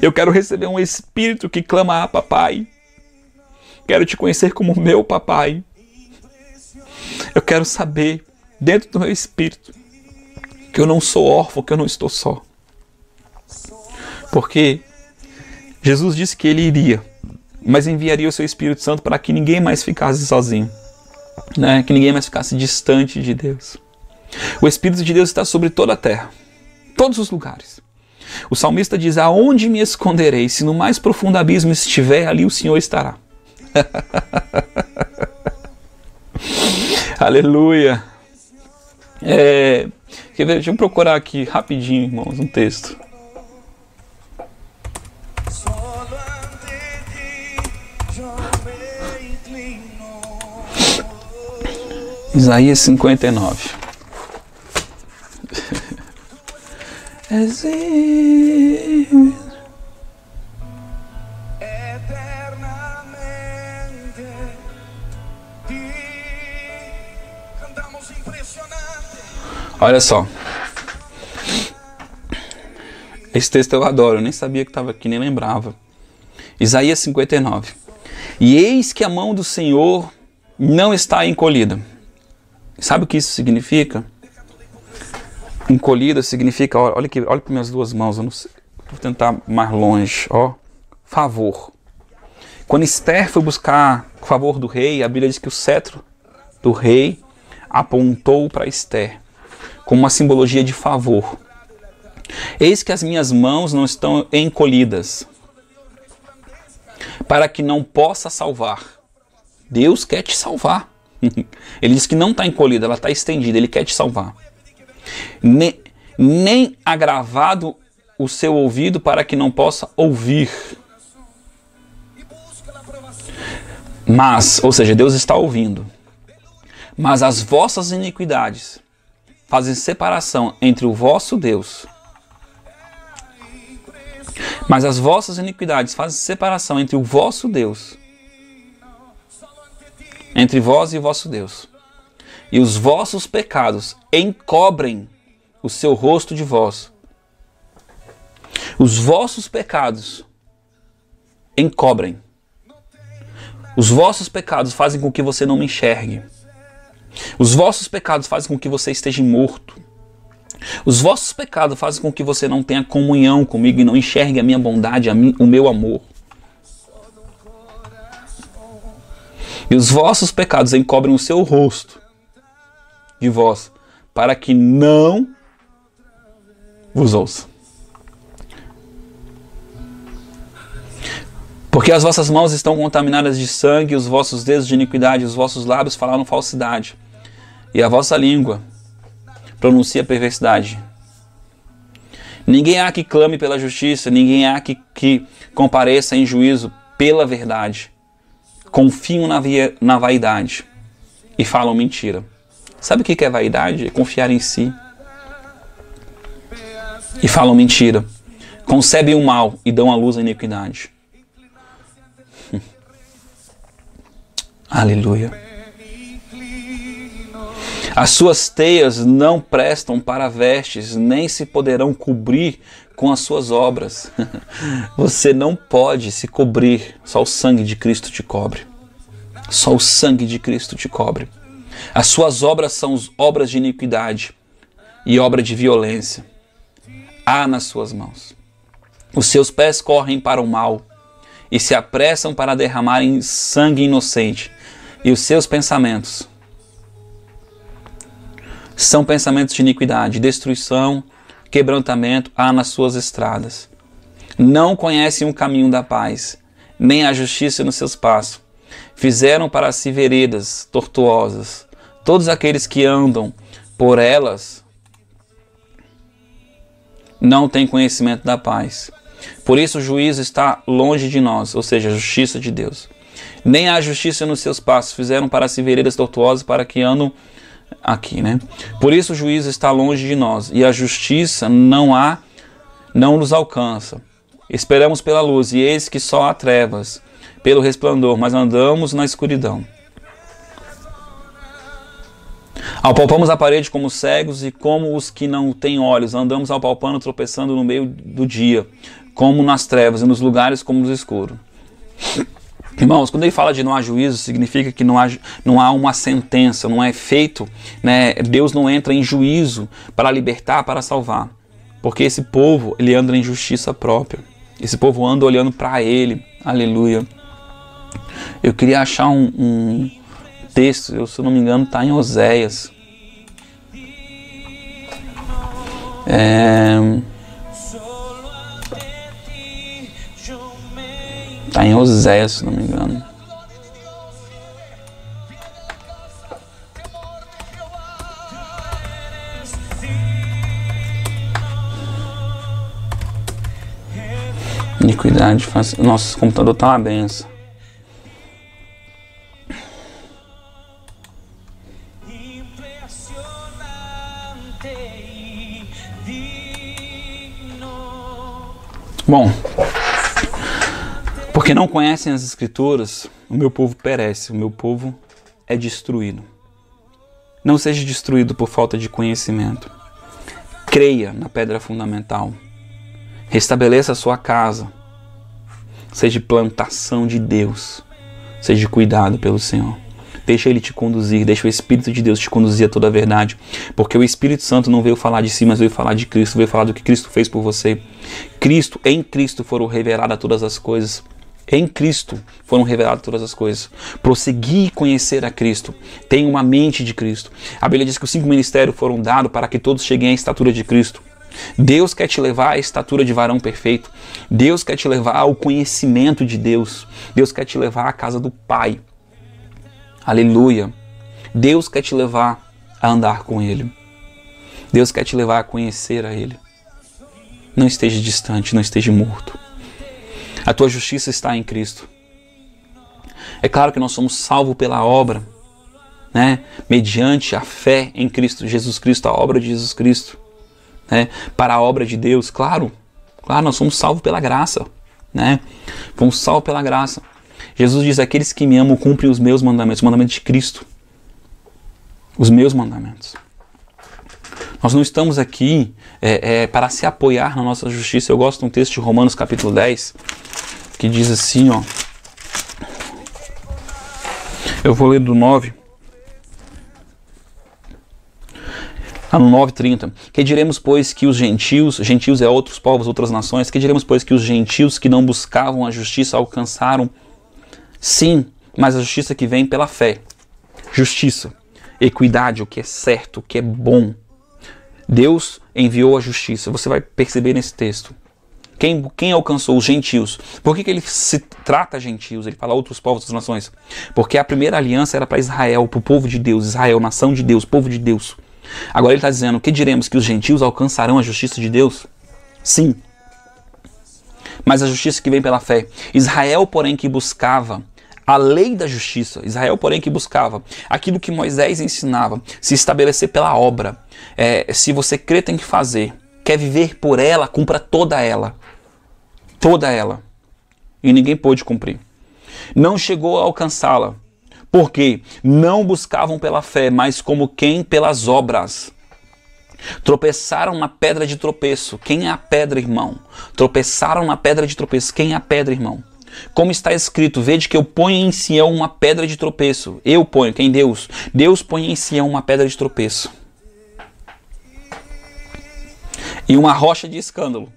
Eu quero receber um Espírito que clama: ah, papai. Quero Te conhecer como meu papai. Eu quero saber, dentro do meu espírito, que eu não sou órfão, que eu não estou só. Porque Jesus disse que Ele iria, mas enviaria o seu Espírito Santo para que ninguém mais ficasse sozinho, né? Que ninguém mais ficasse distante de Deus. O Espírito de Deus está sobre toda a terra, todos os lugares. O salmista diz: aonde me esconderei? Se no mais profundo abismo estiver, ali o Senhor estará. Aleluia. Quer ver? Deixa eu procurar aqui rapidinho, irmãos, um texto. Isaías 59. Olha só. Esse texto eu adoro, eu nem sabia que estava aqui, nem lembrava. Isaías 59. E eis que a mão do Senhor não está encolhida. Sabe o que isso significa? Encolhida significa, olha aqui, olha para minhas duas mãos, eu não sei, vou tentar mais longe, ó. Favor. Quando Esther foi buscar o favor do rei, a Bíblia diz que o cetro do rei apontou para Esther, como uma simbologia de favor. Eis que as minhas mãos não estão encolhidas, para que não possa salvar. Deus quer te salvar. Ele diz que não está encolhida, ela está estendida, Ele quer te salvar. Nem agravado o seu ouvido para que não possa ouvir. Mas, ou seja, Deus está ouvindo. Mas as vossas iniquidades fazem separação entre o vosso Deus. Mas as vossas iniquidades fazem separação entre o vosso Deus. Entre vós e o vosso Deus. E os vossos pecados encobrem o seu rosto de vós. Os vossos pecados encobrem. Os vossos pecados fazem com que você não me enxergue. Os vossos pecados fazem com que você esteja morto. Os vossos pecados fazem com que você não tenha comunhão comigo e não enxergue a minha bondade, o meu amor. E os vossos pecados encobrem o seu rosto de vós, para que não vos ouça. Porque as vossas mãos estão contaminadas de sangue, os vossos dedos de iniquidade, os vossos lábios falaram falsidade, e a vossa língua pronuncia perversidade. Ninguém há que clame pela justiça, ninguém há que compareça em juízo pela verdade. Confiam na vaidade e falam mentira. Sabe o que é vaidade? É confiar em si. E falam mentira. Concebem o mal e dão à luz a iniquidade. Aleluia. As suas teias não prestam para vestes, nem se poderão cobrir com as suas obras. Você não pode se cobrir, só o sangue de Cristo te cobre. Só o sangue de Cristo te cobre. As suas obras são obras de iniquidade e obra de violência. Há nas suas mãos. Os seus pés correm para o mal e se apressam para derramarem sangue inocente. E os seus pensamentos são pensamentos de iniquidade, destruição, quebrantamento há nas suas estradas. Não conhecem o caminho da paz, nem a justiça nos seus passos. Fizeram para si veredas tortuosas. Todos aqueles que andam por elas não têm conhecimento da paz. Por isso o juízo está longe de nós, ou seja, a justiça de Deus. Nem há justiça nos seus passos. Fizeram para si veredas tortuosas para que andam aqui, né? Por isso o juízo está longe de nós e a justiça não nos alcança. Esperamos pela luz e eis que só há trevas pelo resplandor, mas andamos na escuridão. Apalpamos a parede como cegos e como os que não têm olhos. Andamos apalpando, tropeçando no meio do dia, como nas trevas e nos lugares como no escuro. Irmãos, quando ele fala de não há juízo, significa que não há uma sentença, não é feito, né? Deus não entra em juízo para libertar, para salvar. Porque esse povo, ele anda em justiça própria. Esse povo anda olhando para ele. Aleluia. Eu queria achar um texto, se eu não me engano, está em Oséias. Está em Oséias, se não me engano. Iniquidade faz... Nossa, esse computador tá uma benção. Bom, porque não conhecem as Escrituras, o meu povo perece, o meu povo é destruído. Não seja destruído por falta de conhecimento. Creia na pedra fundamental. Restabeleça a sua casa. Seja plantação de Deus. Seja cuidado pelo Senhor. Deixa Ele te conduzir, deixa o Espírito de Deus te conduzir a toda a verdade. Porque o Espírito Santo não veio falar de si, mas veio falar de Cristo, veio falar do que Cristo fez por você. Em Cristo foram reveladas todas as coisas. Em Cristo foram reveladas todas as coisas. Prosseguir conhecer a Cristo. Tenha uma mente de Cristo. A Bíblia diz que os 5 ministérios foram dados para que todos cheguem à estatura de Cristo. Deus quer te levar à estatura de varão perfeito. Deus quer te levar ao conhecimento de Deus. Deus quer te levar à casa do Pai. Aleluia. Deus quer te levar a andar com Ele. Deus quer te levar a conhecer a Ele. Não esteja distante, não esteja morto. A tua justiça está em Cristo. É claro que nós somos salvos pela obra, né? Mediante a fé em Cristo, Jesus Cristo, a obra de Jesus Cristo, né? Para a obra de Deus, claro, nós somos salvos pela graça, né? Fomos salvos pela graça. Jesus diz: aqueles que me amam cumprem os meus mandamentos, os mandamentos de Cristo, os meus mandamentos. Nós não estamos aqui para se apoiar na nossa justiça. Eu gosto de um texto de Romanos capítulo 10, que diz assim, ó. Eu vou ler do 9. No 9:30. Que diremos, pois, que os gentios é outros povos, outras nações, que diremos, pois, que os gentios que não buscavam a justiça alcançaram? Sim, mas a justiça que vem pela fé. Justiça, equidade, o que é certo, o que é bom. Deus enviou a justiça. Você vai perceber nesse texto. Quem alcançou? Os gentios. Por que ele se trata gentios? Ele fala outros povos, outras nações. Porque a primeira aliança era para Israel, para o povo de Deus. Israel, nação de Deus, povo de Deus. Agora ele está dizendo: que diremos, que os gentios alcançarão a justiça de Deus? Sim. Mas a justiça que vem pela fé. Israel, porém, que buscava a lei da justiça. Israel, porém, que buscava aquilo que Moisés ensinava, se estabelecer pela obra. Se você crê, tem que fazer. Quer viver por ela, cumpra toda ela. Toda ela. E ninguém pôde cumprir. Não chegou a alcançá-la. Porque não buscavam pela fé, mas como quem pelas obras. Tropeçaram na pedra de tropeço. Quem é a pedra, irmão? Tropeçaram na pedra de tropeço. Quem é a pedra, irmão? Como está escrito: vede que eu ponho em Sião uma pedra de tropeço. Eu ponho, quem? Deus. Deus põe em Sião uma pedra de tropeço. E uma rocha de escândalo.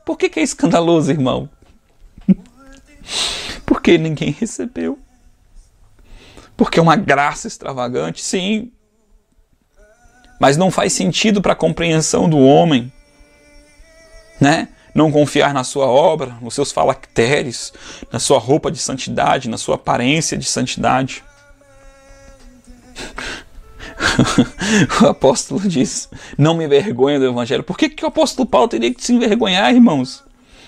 Por que é escandaloso, irmão? Porque ninguém recebeu. Porque é uma graça extravagante, sim. Mas não faz sentido para a compreensão do homem, né? Não confiar na sua obra, nos seus falacteres, na sua roupa de santidade, na sua aparência de santidade. O apóstolo diz, não me envergonho do evangelho. Por que o apóstolo Paulo teria que se envergonhar, irmãos?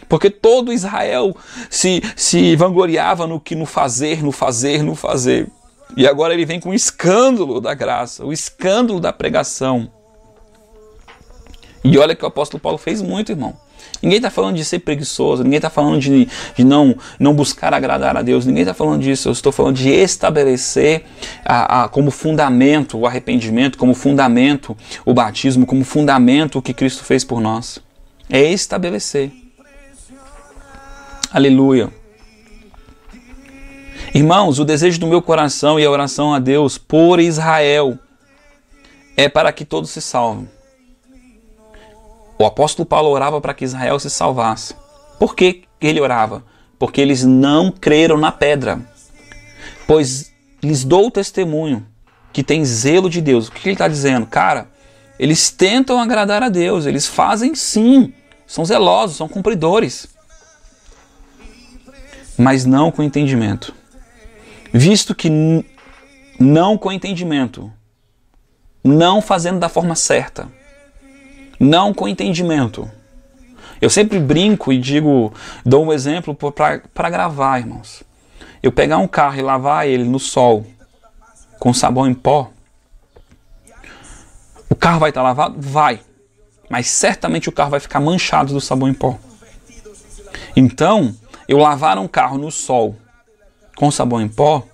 Porque todo Israel se vangloriava no fazer. E agora ele vem com o escândalo da graça, o escândalo da pregação. E olha que o apóstolo Paulo fez muito, irmão. Ninguém está falando de ser preguiçoso, ninguém está falando de não buscar agradar a Deus, ninguém está falando disso. Eu estou falando de estabelecer como fundamento o arrependimento, como fundamento o batismo, como fundamento o que Cristo fez por nós. É estabelecer. Aleluia. Irmãos, o desejo do meu coração e a oração a Deus por Israel é para que todos se salvem. O apóstolo Paulo orava para que Israel se salvasse. Por que ele orava? Porque eles não creram na pedra. Pois lhes dou o testemunho que tem zelo de Deus. O que ele está dizendo? Cara, eles tentam agradar a Deus, eles fazem sim, são zelosos, são cumpridores. Mas não com entendimento. Visto que não com entendimento, não fazendo da forma certa, não com entendimento. Eu sempre brinco e dou um exemplo para gravar, irmãos. Eu pegar um carro e lavar ele no sol com sabão em pó, o carro vai estar lavado? Vai. Mas certamente o carro vai ficar manchado do sabão em pó. Então, eu lavar um carro no sol com sabão em pó,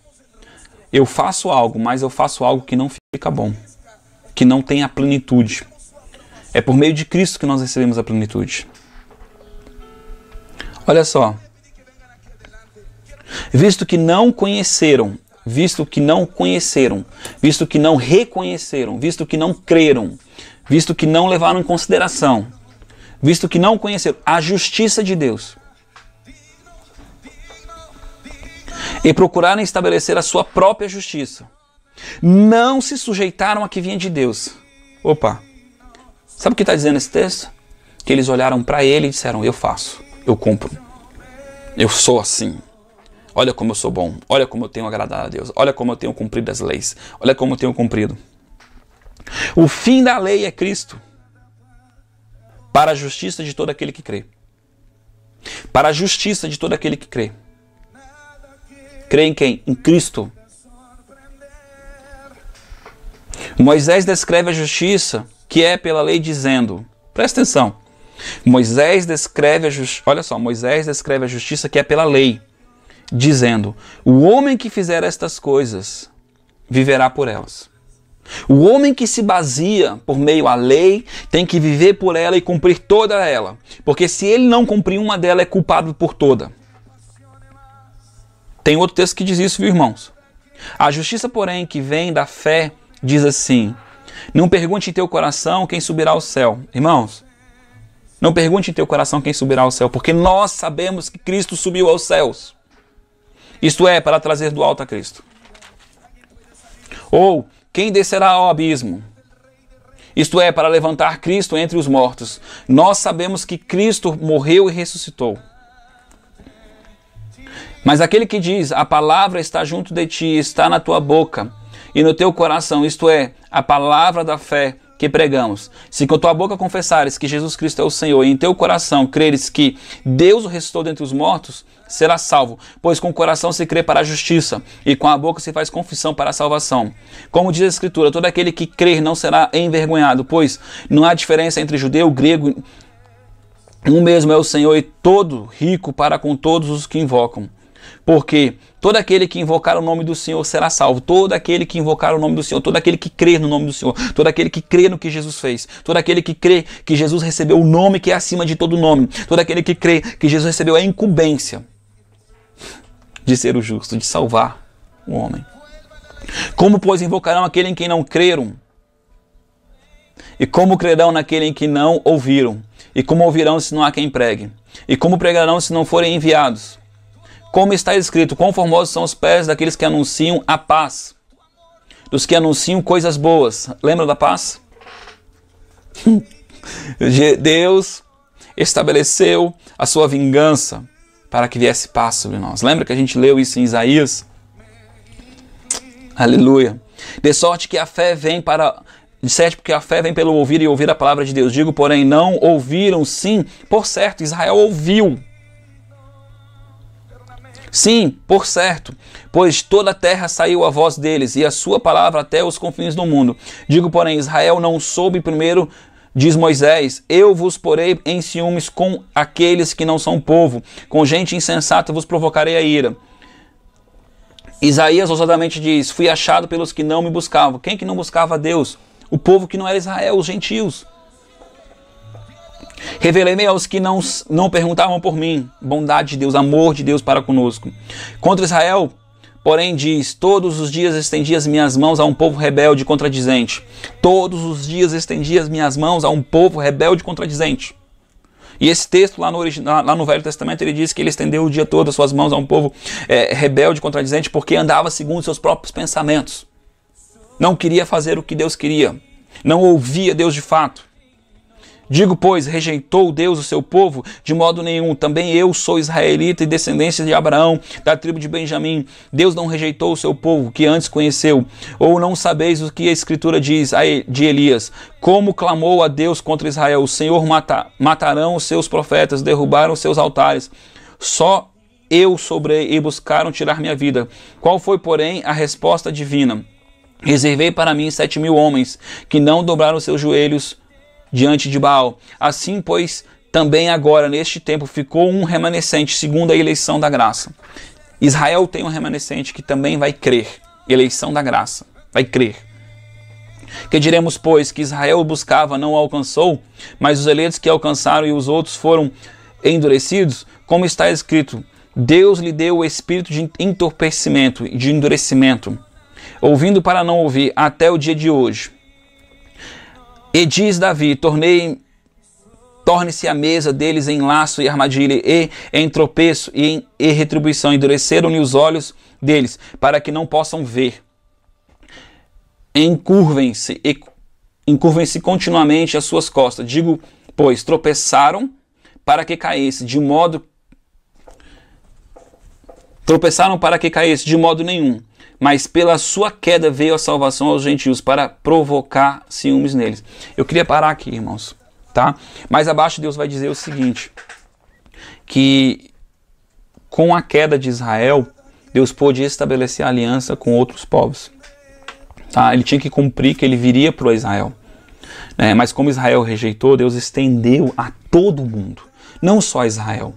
eu faço algo, mas eu faço algo que não fica bom, que não tem a plenitude. É por meio de Cristo que nós recebemos a plenitude. Olha só. Visto que não conheceram, visto que não reconheceram, visto que não creram, visto que não levaram em consideração, visto que não conheceram a justiça de Deus, e procuraram estabelecer a sua própria justiça, não se sujeitaram a que vinha de Deus. Opa! Sabe o que está dizendo esse texto? Que eles olharam para ele e disseram, eu faço, eu cumpro, eu sou assim. Olha como eu sou bom, olha como eu tenho agradado a Deus, olha como eu tenho cumprido as leis, olha como eu tenho cumprido. O fim da lei é Cristo, para a justiça de todo aquele que crê. Para a justiça de todo aquele que crê. Crê em quem? Em Cristo. Moisés descreve a justiça que é pela lei dizendo, presta atenção, Moisés descreve a justiça que é pela lei, dizendo, o homem que fizer estas coisas viverá por elas. O homem que se baseia por meio à lei tem que viver por ela e cumprir toda ela, porque se ele não cumprir uma delas é culpado por toda. Tem outro texto que diz isso, viu, irmãos? A justiça, porém, que vem da fé, diz assim, não pergunte em teu coração quem subirá ao céu. Irmãos, não pergunte em teu coração quem subirá ao céu, porque nós sabemos que Cristo subiu aos céus. Isto é, para trazer do alto a Cristo. Ou, quem descerá ao abismo? Isto é, para levantar Cristo entre os mortos. Nós sabemos que Cristo morreu e ressuscitou. Mas aquele que diz, a palavra está junto de ti, está na tua boca e no teu coração, isto é, a palavra da fé que pregamos. Se com tua boca confessares que Jesus Cristo é o Senhor e em teu coração creres que Deus o ressuscitou dentre os mortos, serás salvo. Pois com o coração se crê para a justiça e com a boca se faz confissão para a salvação. Como diz a Escritura, todo aquele que crer não será envergonhado, pois não há diferença entre judeu e grego. Um mesmo é o Senhor e todo rico para com todos os que invocam. Porque todo aquele que invocar o nome do Senhor será salvo. Todo aquele que invocar o nome do Senhor, todo aquele que crer no nome do Senhor, todo aquele que crê no que Jesus fez, todo aquele que crê que Jesus recebeu o nome que é acima de todo nome, todo aquele que crê que Jesus recebeu a incumbência de ser o justo, de salvar o homem. Como, pois, invocarão aquele em quem não creram? E como crerão naquele em que não ouviram? E como ouvirão se não há quem pregue? E como pregarão se não forem enviados? Como está escrito, quão formosos são os pés daqueles que anunciam a paz, dos que anunciam coisas boas. Lembra da paz? Deus estabeleceu a sua vingança para que viesse paz sobre nós. Lembra que a gente leu isso em Isaías? Aleluia. De sorte que a fé vem porque a fé vem pelo ouvir e ouvir a palavra de Deus. Digo, porém, não ouviram, sim, por certo, Israel ouviu. Sim, por certo, pois toda a terra saiu a voz deles, e a sua palavra até os confins do mundo. Digo, porém, Israel não soube primeiro, diz Moisés, eu vos porei em ciúmes com aqueles que não são povo, com gente insensata vos provocarei a ira. Isaías ousadamente diz, fui achado pelos que não me buscavam. Quem que não buscava a Deus? O povo que não era Israel, os gentios. Revelei-me aos que não perguntavam por mim. Bondade de Deus, amor de Deus para conosco. Contra Israel, porém, diz, todos os dias estendi as minhas mãos a um povo rebelde e contradizente. Todos os dias estendi as minhas mãos a um povo rebelde e contradizente. E esse texto lá no Velho Testamento, ele diz que ele estendeu o dia todo as suas mãos a um povo rebelde e contradizente porque andava segundo seus próprios pensamentos. Não queria fazer o que Deus queria. Não ouvia Deus de fato. Digo, pois, rejeitou Deus o seu povo? De modo nenhum. Também eu sou israelita e descendência de Abraão, da tribo de Benjamim. Deus não rejeitou o seu povo, que antes conheceu. Ou não sabeis o que a Escritura diz de Elias? Como clamou a Deus contra Israel? O Senhor matarão os seus profetas, derrubaram os seus altares. Só eu sobrei e buscaram tirar minha vida. Qual foi, porém, a resposta divina? Reservei para mim 7.000 homens, que não dobraram seus joelhos diante de Baal. Assim, pois, também agora, neste tempo, ficou um remanescente, segundo a eleição da graça. Israel tem um remanescente que também vai crer. Eleição da graça. Vai crer. Que diremos, pois, que Israel buscava, não alcançou, mas os eleitos que alcançaram e os outros foram endurecidos? Como está escrito, Deus lhe deu o espírito de entorpecimento e de endurecimento, ouvindo para não ouvir, até o dia de hoje. E diz Davi, torne-se a mesa deles em laço e armadilha, e em tropeço e em retribuição. Endureceram-lhe os olhos deles, para que não possam ver. Encurvem-se continuamente as suas costas. Digo, pois, tropeçaram para que caísse, tropeçaram para que caísse, de modo nenhum. Mas pela sua queda veio a salvação aos gentios, para provocar ciúmes neles. Eu queria parar aqui, irmãos, tá? Mais abaixo Deus vai dizer o seguinte, que com a queda de Israel, Deus pôde estabelecer aliança com outros povos. Tá? Ele tinha que cumprir que ele viria para Israel. Né? Mas como Israel rejeitou, Deus estendeu a todo mundo, não só Israel.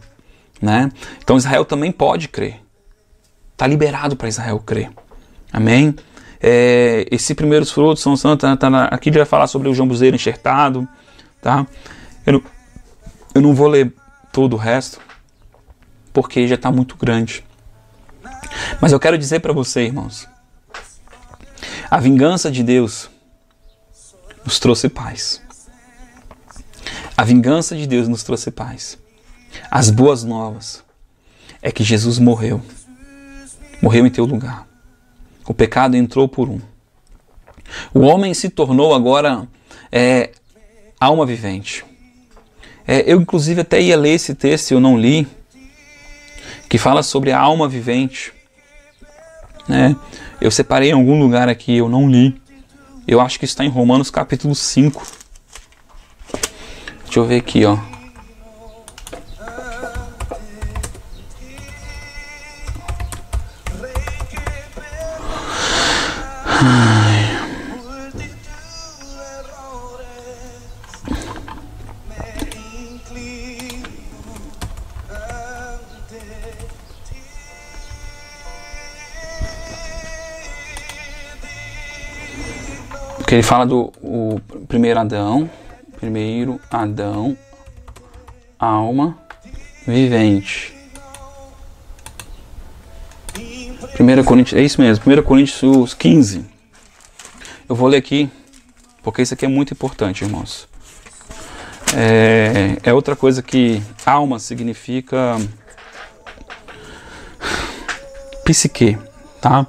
Né? Então Israel também pode crer. Está liberado para Israel crer. Amém? Esses primeiros frutos são santos. Aqui ele vai falar sobre o jambuzeiro enxertado. Tá? Eu não vou ler todo o resto, porque já está muito grande. Mas eu quero dizer para você, irmãos, a vingança de Deus nos trouxe paz. A vingança de Deus nos trouxe paz. As boas novas é que Jesus morreu. Morreu em teu lugar. O pecado entrou por um. O homem se tornou agora alma vivente. Eu inclusive até ia ler esse texto, eu não li, que fala sobre a alma vivente. Eu separei em algum lugar aqui, eu não li. Eu acho que está em Romanos capítulo 5. Deixa eu ver aqui, ó. Porque ele fala do primeiro Adão, alma vivente. 1 Coríntios, é isso mesmo, 1 Coríntios 15. Eu vou ler aqui, porque isso aqui é muito importante, irmãos. É outra coisa que alma significa psique, tá?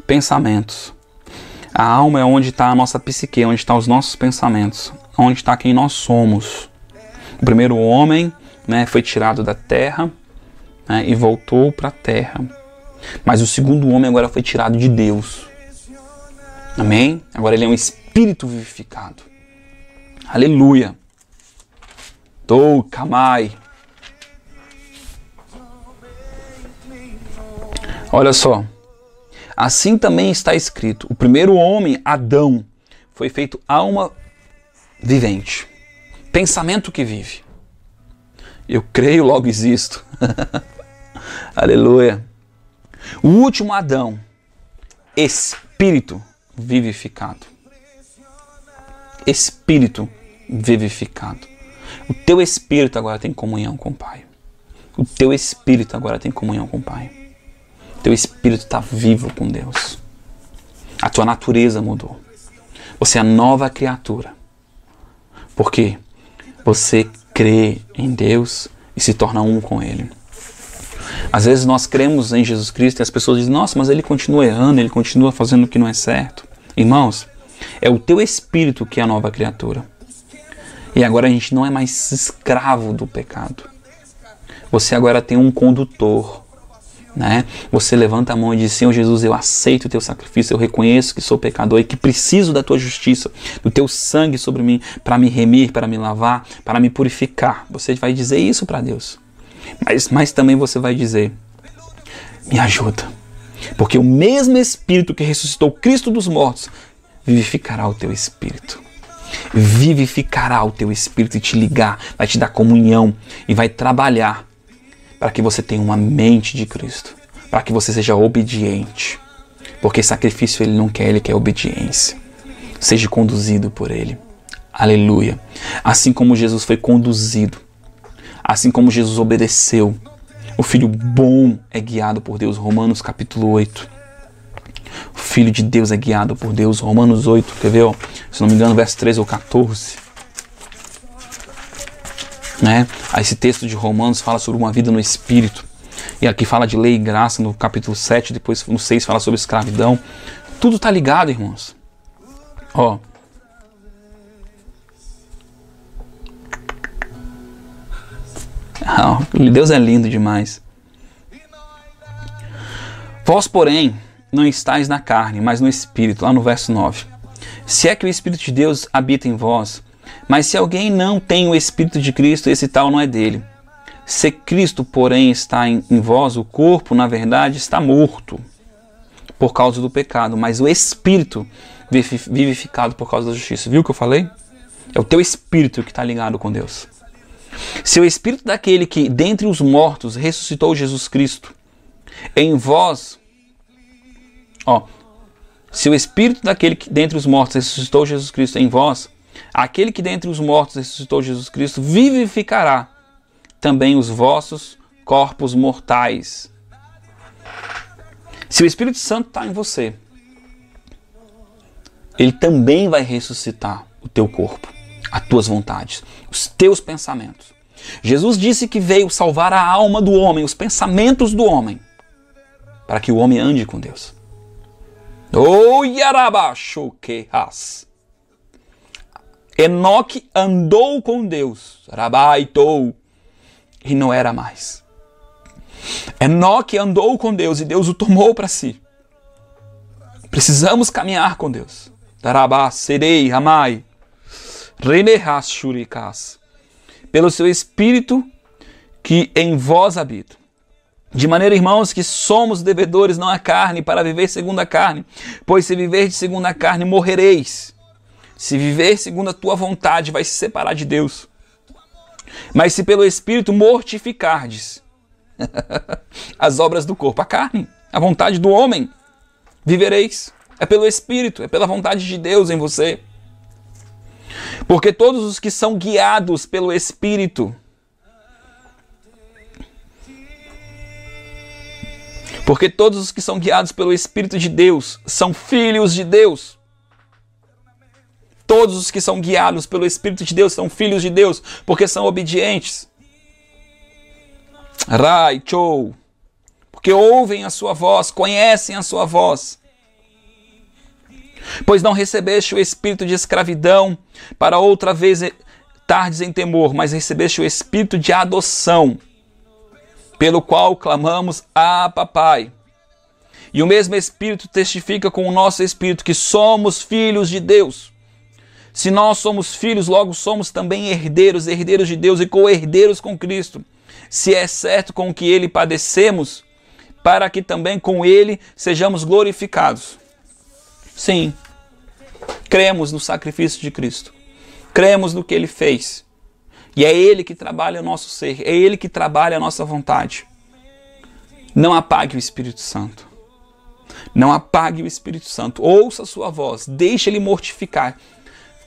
Pensamentos. A alma é onde está a nossa psique, onde estão os nossos pensamentos, onde está quem nós somos. O primeiro homem, né, foi tirado da terra, né, e voltou para a terra. Mas o segundo homem agora foi tirado de Deus. Amém? Agora ele é um espírito vivificado. Aleluia. Tou Kamai. Olha só. Assim também está escrito: o primeiro homem, Adão, foi feito alma vivente. Pensamento que vive. Eu creio, logo existo. Aleluia. O último Adão, espírito vivificado. Espírito vivificado. O teu espírito agora tem comunhão com o Pai. O teu espírito agora tem comunhão com o Pai. O teu espírito está vivo com Deus. A tua natureza mudou. Você é nova criatura. Por quê? Você crê em Deus e se torna um com Ele. Às vezes nós cremos em Jesus Cristo e as pessoas dizem: nossa, mas ele continua errando, ele continua fazendo o que não é certo. Irmãos, é o teu espírito que é a nova criatura. E agora a gente não é mais escravo do pecado. Você agora tem um condutor, né? Você levanta a mão e diz: Senhor Jesus, eu aceito o teu sacrifício, eu reconheço que sou pecador e que preciso da tua justiça, do teu sangue sobre mim, para me remir, para me lavar, para me purificar. Você vai dizer isso para Deus. Mas também você vai dizer: me ajuda, porque o mesmo Espírito que ressuscitou Cristo dos mortos vivificará o teu espírito. Vivificará o teu espírito e te ligar, vai te dar comunhão e vai trabalhar para que você tenha uma mente de Cristo, para que você seja obediente, porque sacrifício ele não quer, ele quer obediência. Seja conduzido por ele. Aleluia. Assim como Jesus foi conduzido, assim como Jesus obedeceu, o filho bom é guiado por Deus. Romanos capítulo 8. O Filho de Deus é guiado por Deus. Romanos 8, quer ver? Ó? Se não me engano, verso 13 ou 14. Né? Esse texto de Romanos fala sobre uma vida no Espírito. E aqui fala de lei e graça no capítulo 7. Depois no 6 fala sobre escravidão. Tudo está ligado, irmãos. Ó. Deus é lindo demais. Vós, porém, não estáis na carne, mas no Espírito, lá no verso 9. Se é que o Espírito de Deus habita em vós, mas se alguém não tem o Espírito de Cristo, esse tal não é dele. Se Cristo, porém, está em vós, o corpo, na verdade, está morto por causa do pecado, mas o Espírito vivificado por causa da justiça. Viu o que eu falei? É o teu Espírito que está ligado com Deus. Se o Espírito daquele que dentre os mortos ressuscitou Jesus Cristo em vós, se o Espírito daquele que dentre os mortos ressuscitou Jesus Cristo em vós, aquele que dentre os mortos ressuscitou Jesus Cristo vivificará também os vossos corpos mortais. Se o Espírito Santo está em você, ele também vai ressuscitar o teu corpo, as tuas vontades, os teus pensamentos. Jesus disse que veio salvar a alma do homem, os pensamentos do homem, para que o homem ande com Deus. Enoque andou com Deus, e não era mais. Enoque andou com Deus e Deus o tomou para si. Precisamos caminhar com Deus. Pelo seu Espírito que em vós habita. De maneira, irmãos, que somos devedores não à carne, para viver segundo a carne. Pois se viver de segundo a carne, morrereis. Se viver segundo a tua vontade, vai se separar de Deus. Mas se pelo Espírito mortificardes as obras do corpo, a carne, a vontade do homem, vivereis. É pelo Espírito, é pela vontade de Deus em você. Porque todos os que são guiados pelo Espírito, de Deus são filhos de Deus. Todos os que são guiados pelo Espírito de Deus são filhos de Deus, porque são obedientes. porque ouvem a sua voz, conhecem a sua voz. Pois não recebeste o espírito de escravidão para outra vez tardes em temor, mas recebeste o espírito de adoção, pelo qual clamamos: Abba, Pai. E o mesmo Espírito testifica com o nosso espírito que somos filhos de Deus. Se nós somos filhos, logo somos também herdeiros, herdeiros de Deus e co-herdeiros com Cristo. Se é certo com que Ele padecemos, para que também com Ele sejamos glorificados. Sim, cremos no sacrifício de Cristo. Cremos no que Ele fez. E é Ele que trabalha o nosso ser, é Ele que trabalha a nossa vontade. Não apague o Espírito Santo. Não apague o Espírito Santo. Ouça a sua voz, deixe Ele mortificar.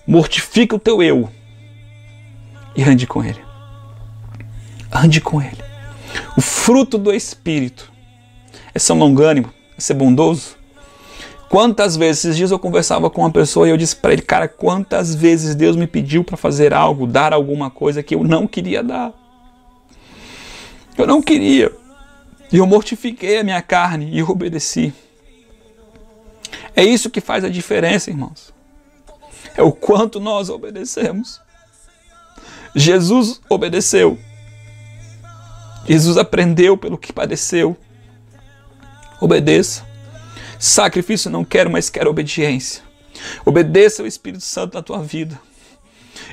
Mortifica o teu eu e ande com Ele. Ande com Ele. O fruto do Espírito é ser longânimo, é ser bondoso. Quantas vezes, esses dias eu conversava com uma pessoa e eu disse para ele: cara, quantas vezes Deus me pediu para fazer algo, dar alguma coisa que eu não queria dar. Eu não queria. E eu mortifiquei a minha carne e eu obedeci. É isso que faz a diferença, irmãos. É o quanto nós obedecemos. Jesus obedeceu. Jesus aprendeu pelo que padeceu. Obedeça. Sacrifício não quero, mas quero obediência. Obedeça ao Espírito Santo na tua vida.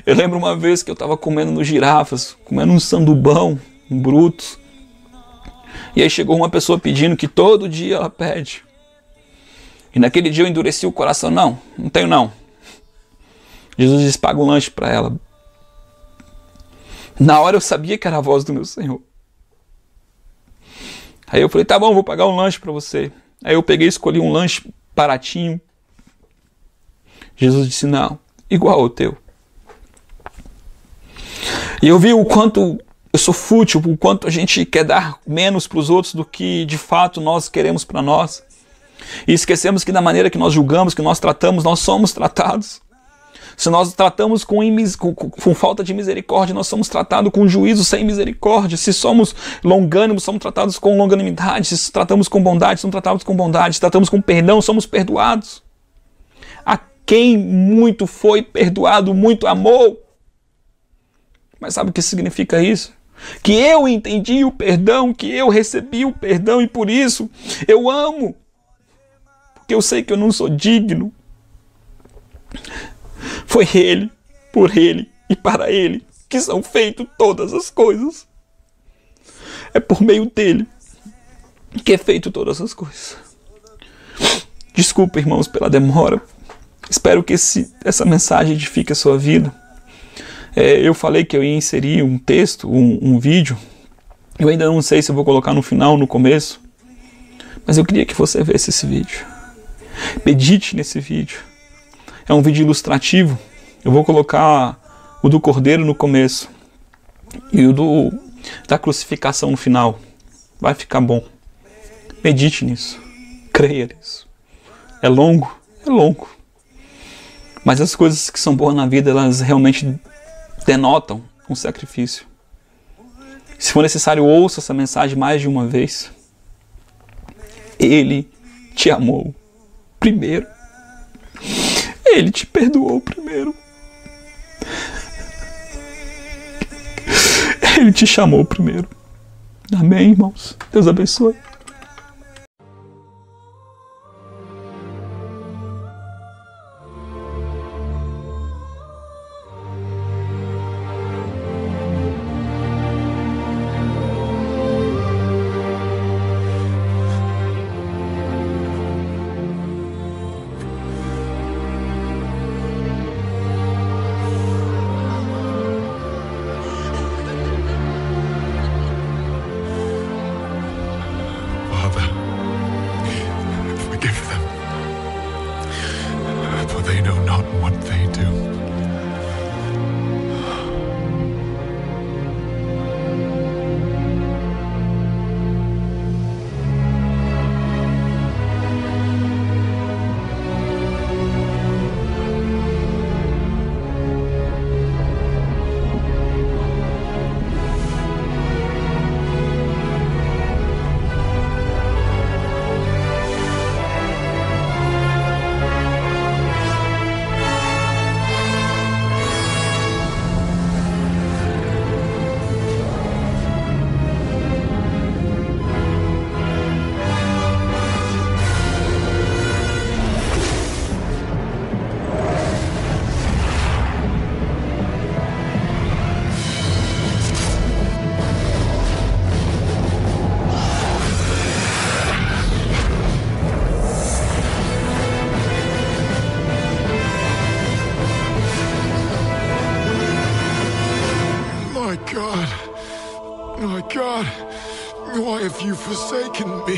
Eu lembro uma vez que eu estava comendo no Girafas, comendo um sandubão, um bruto. E aí chegou uma pessoa pedindo, que todo dia ela pede. E naquele dia eu endureci o coração. Não tenho não. Jesus disse: paga um lanche para ela. Na hora eu sabia que era a voz do meu Senhor. Aí eu falei: tá bom, vou pagar um lanche para você. Aí eu peguei e escolhi um lanche baratinho. Jesus disse: não, igual ao teu. E eu vi o quanto eu sou fútil, o quanto a gente quer dar menos para os outros do que de fato nós queremos para nós. E esquecemos que da maneira que nós julgamos, que nós tratamos, nós somos tratados. Se nós tratamos com falta de misericórdia, nós somos tratados com juízo sem misericórdia. Se somos longânimos, somos tratados com longanimidade. Se tratamos com bondade, somos tratados com bondade. Se tratamos com perdão, somos perdoados. A quem muito foi perdoado, muito amou. Mas sabe o que significa isso? Que eu entendi o perdão, que eu recebi o perdão e por isso eu amo. Porque eu sei que eu não sou digno. Foi Ele, por Ele e para Ele que são feitas todas as coisas. É por meio dEle que é feito todas as coisas. Desculpa, irmãos, pela demora. Espero que essa mensagem edifique a sua vida. Eu falei que eu ia inserir um texto, um vídeo. Eu ainda não sei se eu vou colocar no final ou no começo. Mas eu queria que você visse esse vídeo. Medite nesse vídeo. É um vídeo ilustrativo. Eu vou colocar o do Cordeiro no começo e o da crucificação no final. Vai ficar bom. Medite nisso. Creia nisso. É longo? É longo. Mas as coisas que são boas na vida, elas realmente denotam um sacrifício. Se for necessário, ouça essa mensagem mais de uma vez. Ele te amou primeiro. Ele te perdoou primeiro. Ele te chamou primeiro. Amém, irmãos? Deus abençoe. you forsaken me?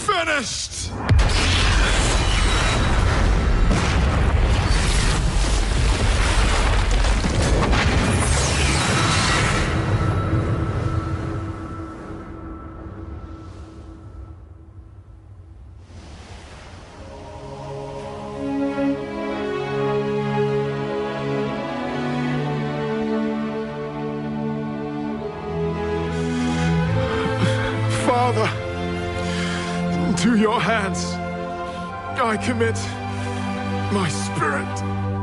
Finished! Father, to your hands I commit my spirit.